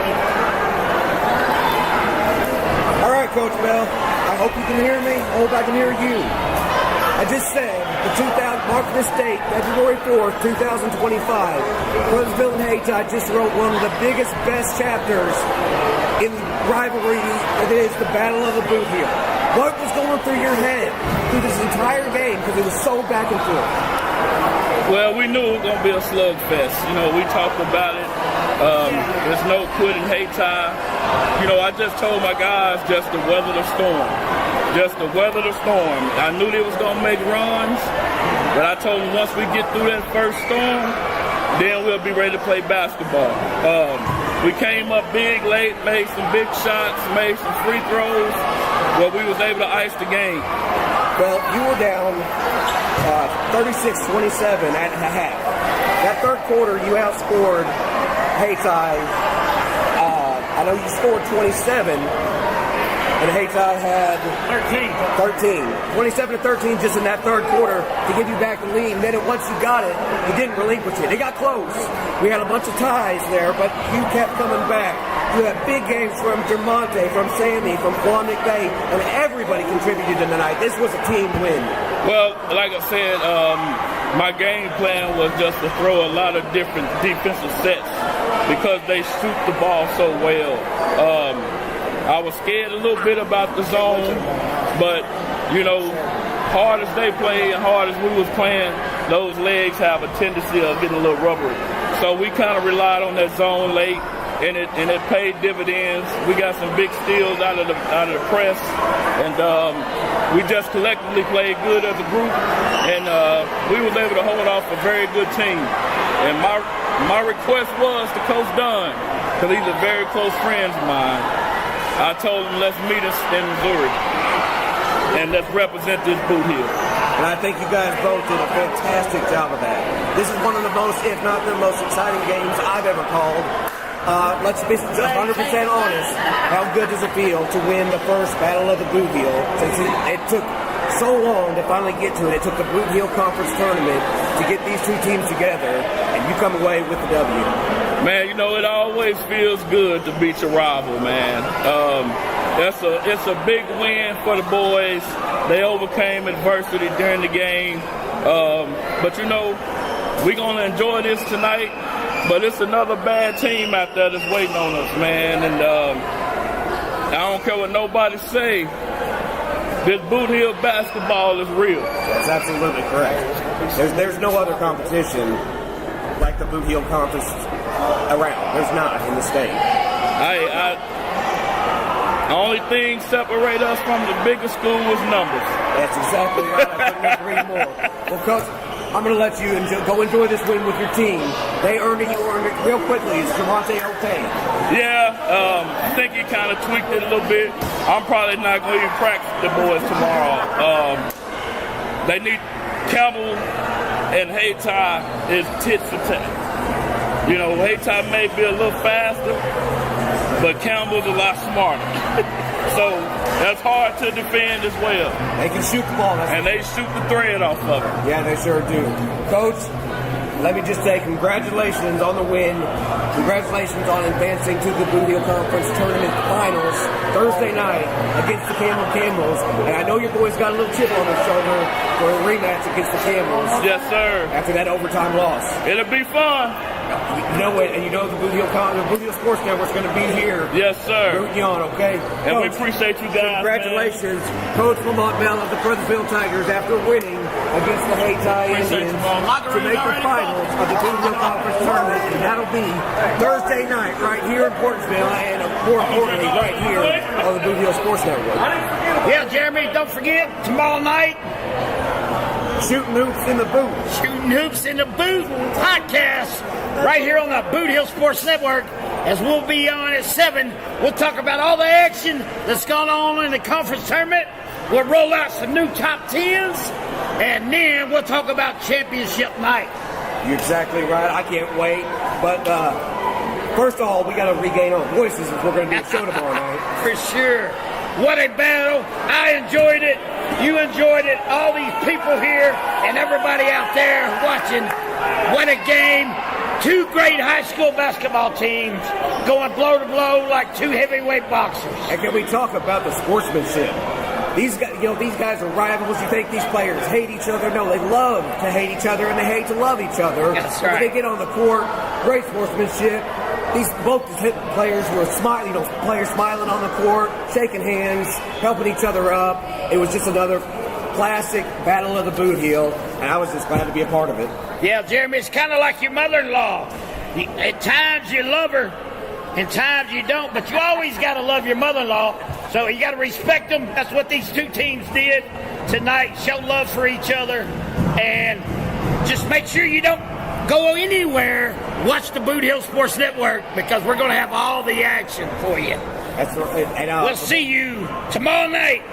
All right, Coach Bell. I hope you can hear me. I hope I can hear you. I just said mark this date, February 4th, 2025. Carruthersville and HAYTI just wrote one of the biggest, best chapters in rivalry. It is the Battle of the Boot Heel. What was going through your head through this entire game? Because it was so back and forth. Well, we knew it was going to be a slugfest. You know, we talked about it. There's no quitting HAYTI. You know, I just told my guys just to weather the storm. Just to weather the storm. I knew they was going to make runs, but I told them once we get through that first storm, then we'll be ready to play basketball. We came up big late, made some big shots, made some free throws, but we was able to ice the game. Well, you were down 36-27 at half. That third quarter, you outscored HAYTI. I know you scored 27, and HAYTI had 13. 27-13 just in that third quarter to give you back the lead. And then once you got it, you didn't relinquish it. It got close. We had a bunch of ties there, but you kept coming back. You had big games from Dermonte, from Sammy, from Quan McVay, and everybody contributed tonight. This was a team win. Well, like I said, my game plan was just to throw a lot of different defensive sets because they shoot the ball so well. I was scared a little bit about the zone, but, you know, hard as they play and hard as we was playing, those legs have a tendency of getting a little rubbery. So we kind of relied on that zone late, and it paid dividends. We got some big steals out of the press, and we just collectively played good as a group, and we was able to hold off a very good team. And my request was to Coach Dunn, because he's a very close friend of mine. I told him, let's meet us in Missouri, and let's represent this boot heel. And I think you guys both did a fantastic job of that. This is one of the most, if not the most exciting games I've ever called. Let's be 100% honest. How good does it feel to win the first Battle of the Boot Heel? Since it took so long to finally get to it. It took the Boot Heel Conference Tournament to get these two teams together, and you come away with the W. Man, you know, it always feels good to beat your rival, man. It's a big win for the boys. They overcame adversity during the game. But, you know, we're going to enjoy this tonight. But it's another bad team out there that's waiting on us, man. And I don't care what nobody say. This Boot Hill basketball is real. That's absolutely correct. There's no other competition like the Boot Hill Conference around. There's not in the state. The only thing separate us from the biggest school is numbers. That's exactly right. I couldn't agree more. Well, Coach, I'm going to let you go enjoy this win with your team. They earned it. You earned it real quickly. Is Javante okay? Yeah, I think he kind of tweaked it a little bit. I'm probably not going to even practice the boys tomorrow. They need Campbell and HAYTI is tit for tat. You know, HAYTI may be a little faster, but Campbell's a lot smarter. So that's hard to defend as well. They can shoot the ball. And they shoot the thread off of it. Yeah, they sure do. Coach, let me just say congratulations on the win. Congratulations on advancing to the Boot Hill Conference Tournament Finals Thursday night against the Camels. And I know your boys got a little chip on their shoulder for a rematch against the Camels. Yes, sir. After that overtime loss. It'll be fun. You know it, and you know the Boot Hill Sports Network's going to be here. Yes, sir. Rooting you on, okay? And Coach, we appreciate you guys. Congratulations, man. Coach Lamont Bell of the Carruthers Tigers after winning against the HAYTI Indians to make the finals of the Boot Hill Conference Tournament, and that'll be Thursday night right here in Portsville, and more importantly, right here on the Boot Hill Sports Network. Yeah, Jeremy, don't forget, tomorrow night, Shooting Hoops in the Boot. Shooting Hoops in the Boot podcast right here on the Boot Hill Sports Network. As we'll be on at 7, we'll talk about all the action that's gone on in the conference tournament. We'll roll out some new top 10s, and then we'll talk about championship night. You're exactly right. I can't wait. But first of all, we got to regain our voices if we're going to do a show tomorrow night. For sure. What a battle. I enjoyed it. You enjoyed it. All these people here and everybody out there watching. What a game. Two great high school basketball teams going blow to blow like two heavyweight boxers. And can we talk about the sportsmanship? These guys are rivals. You think these players hate each other? No, they love to hate each other and they hate to love each other. That's right. When they get on the court, great sportsmanship. Both players were smiling, players smiling on the court, shaking hands, helping each other up. It was just another classic Battle of the Boot Hill, and I was just glad to be a part of it. Yeah, Jeremy, it's kind of like your mother-in-law. At times you love her, and times you don't, but you always got to love your mother-in-law, so you got to respect them. That's what these two teams did tonight, show love for each other, and just make sure you don't go anywhere. Watch the Boot Hill Sports Network, because we're going to have all the action for you. That's right. And, we'll see you tomorrow night.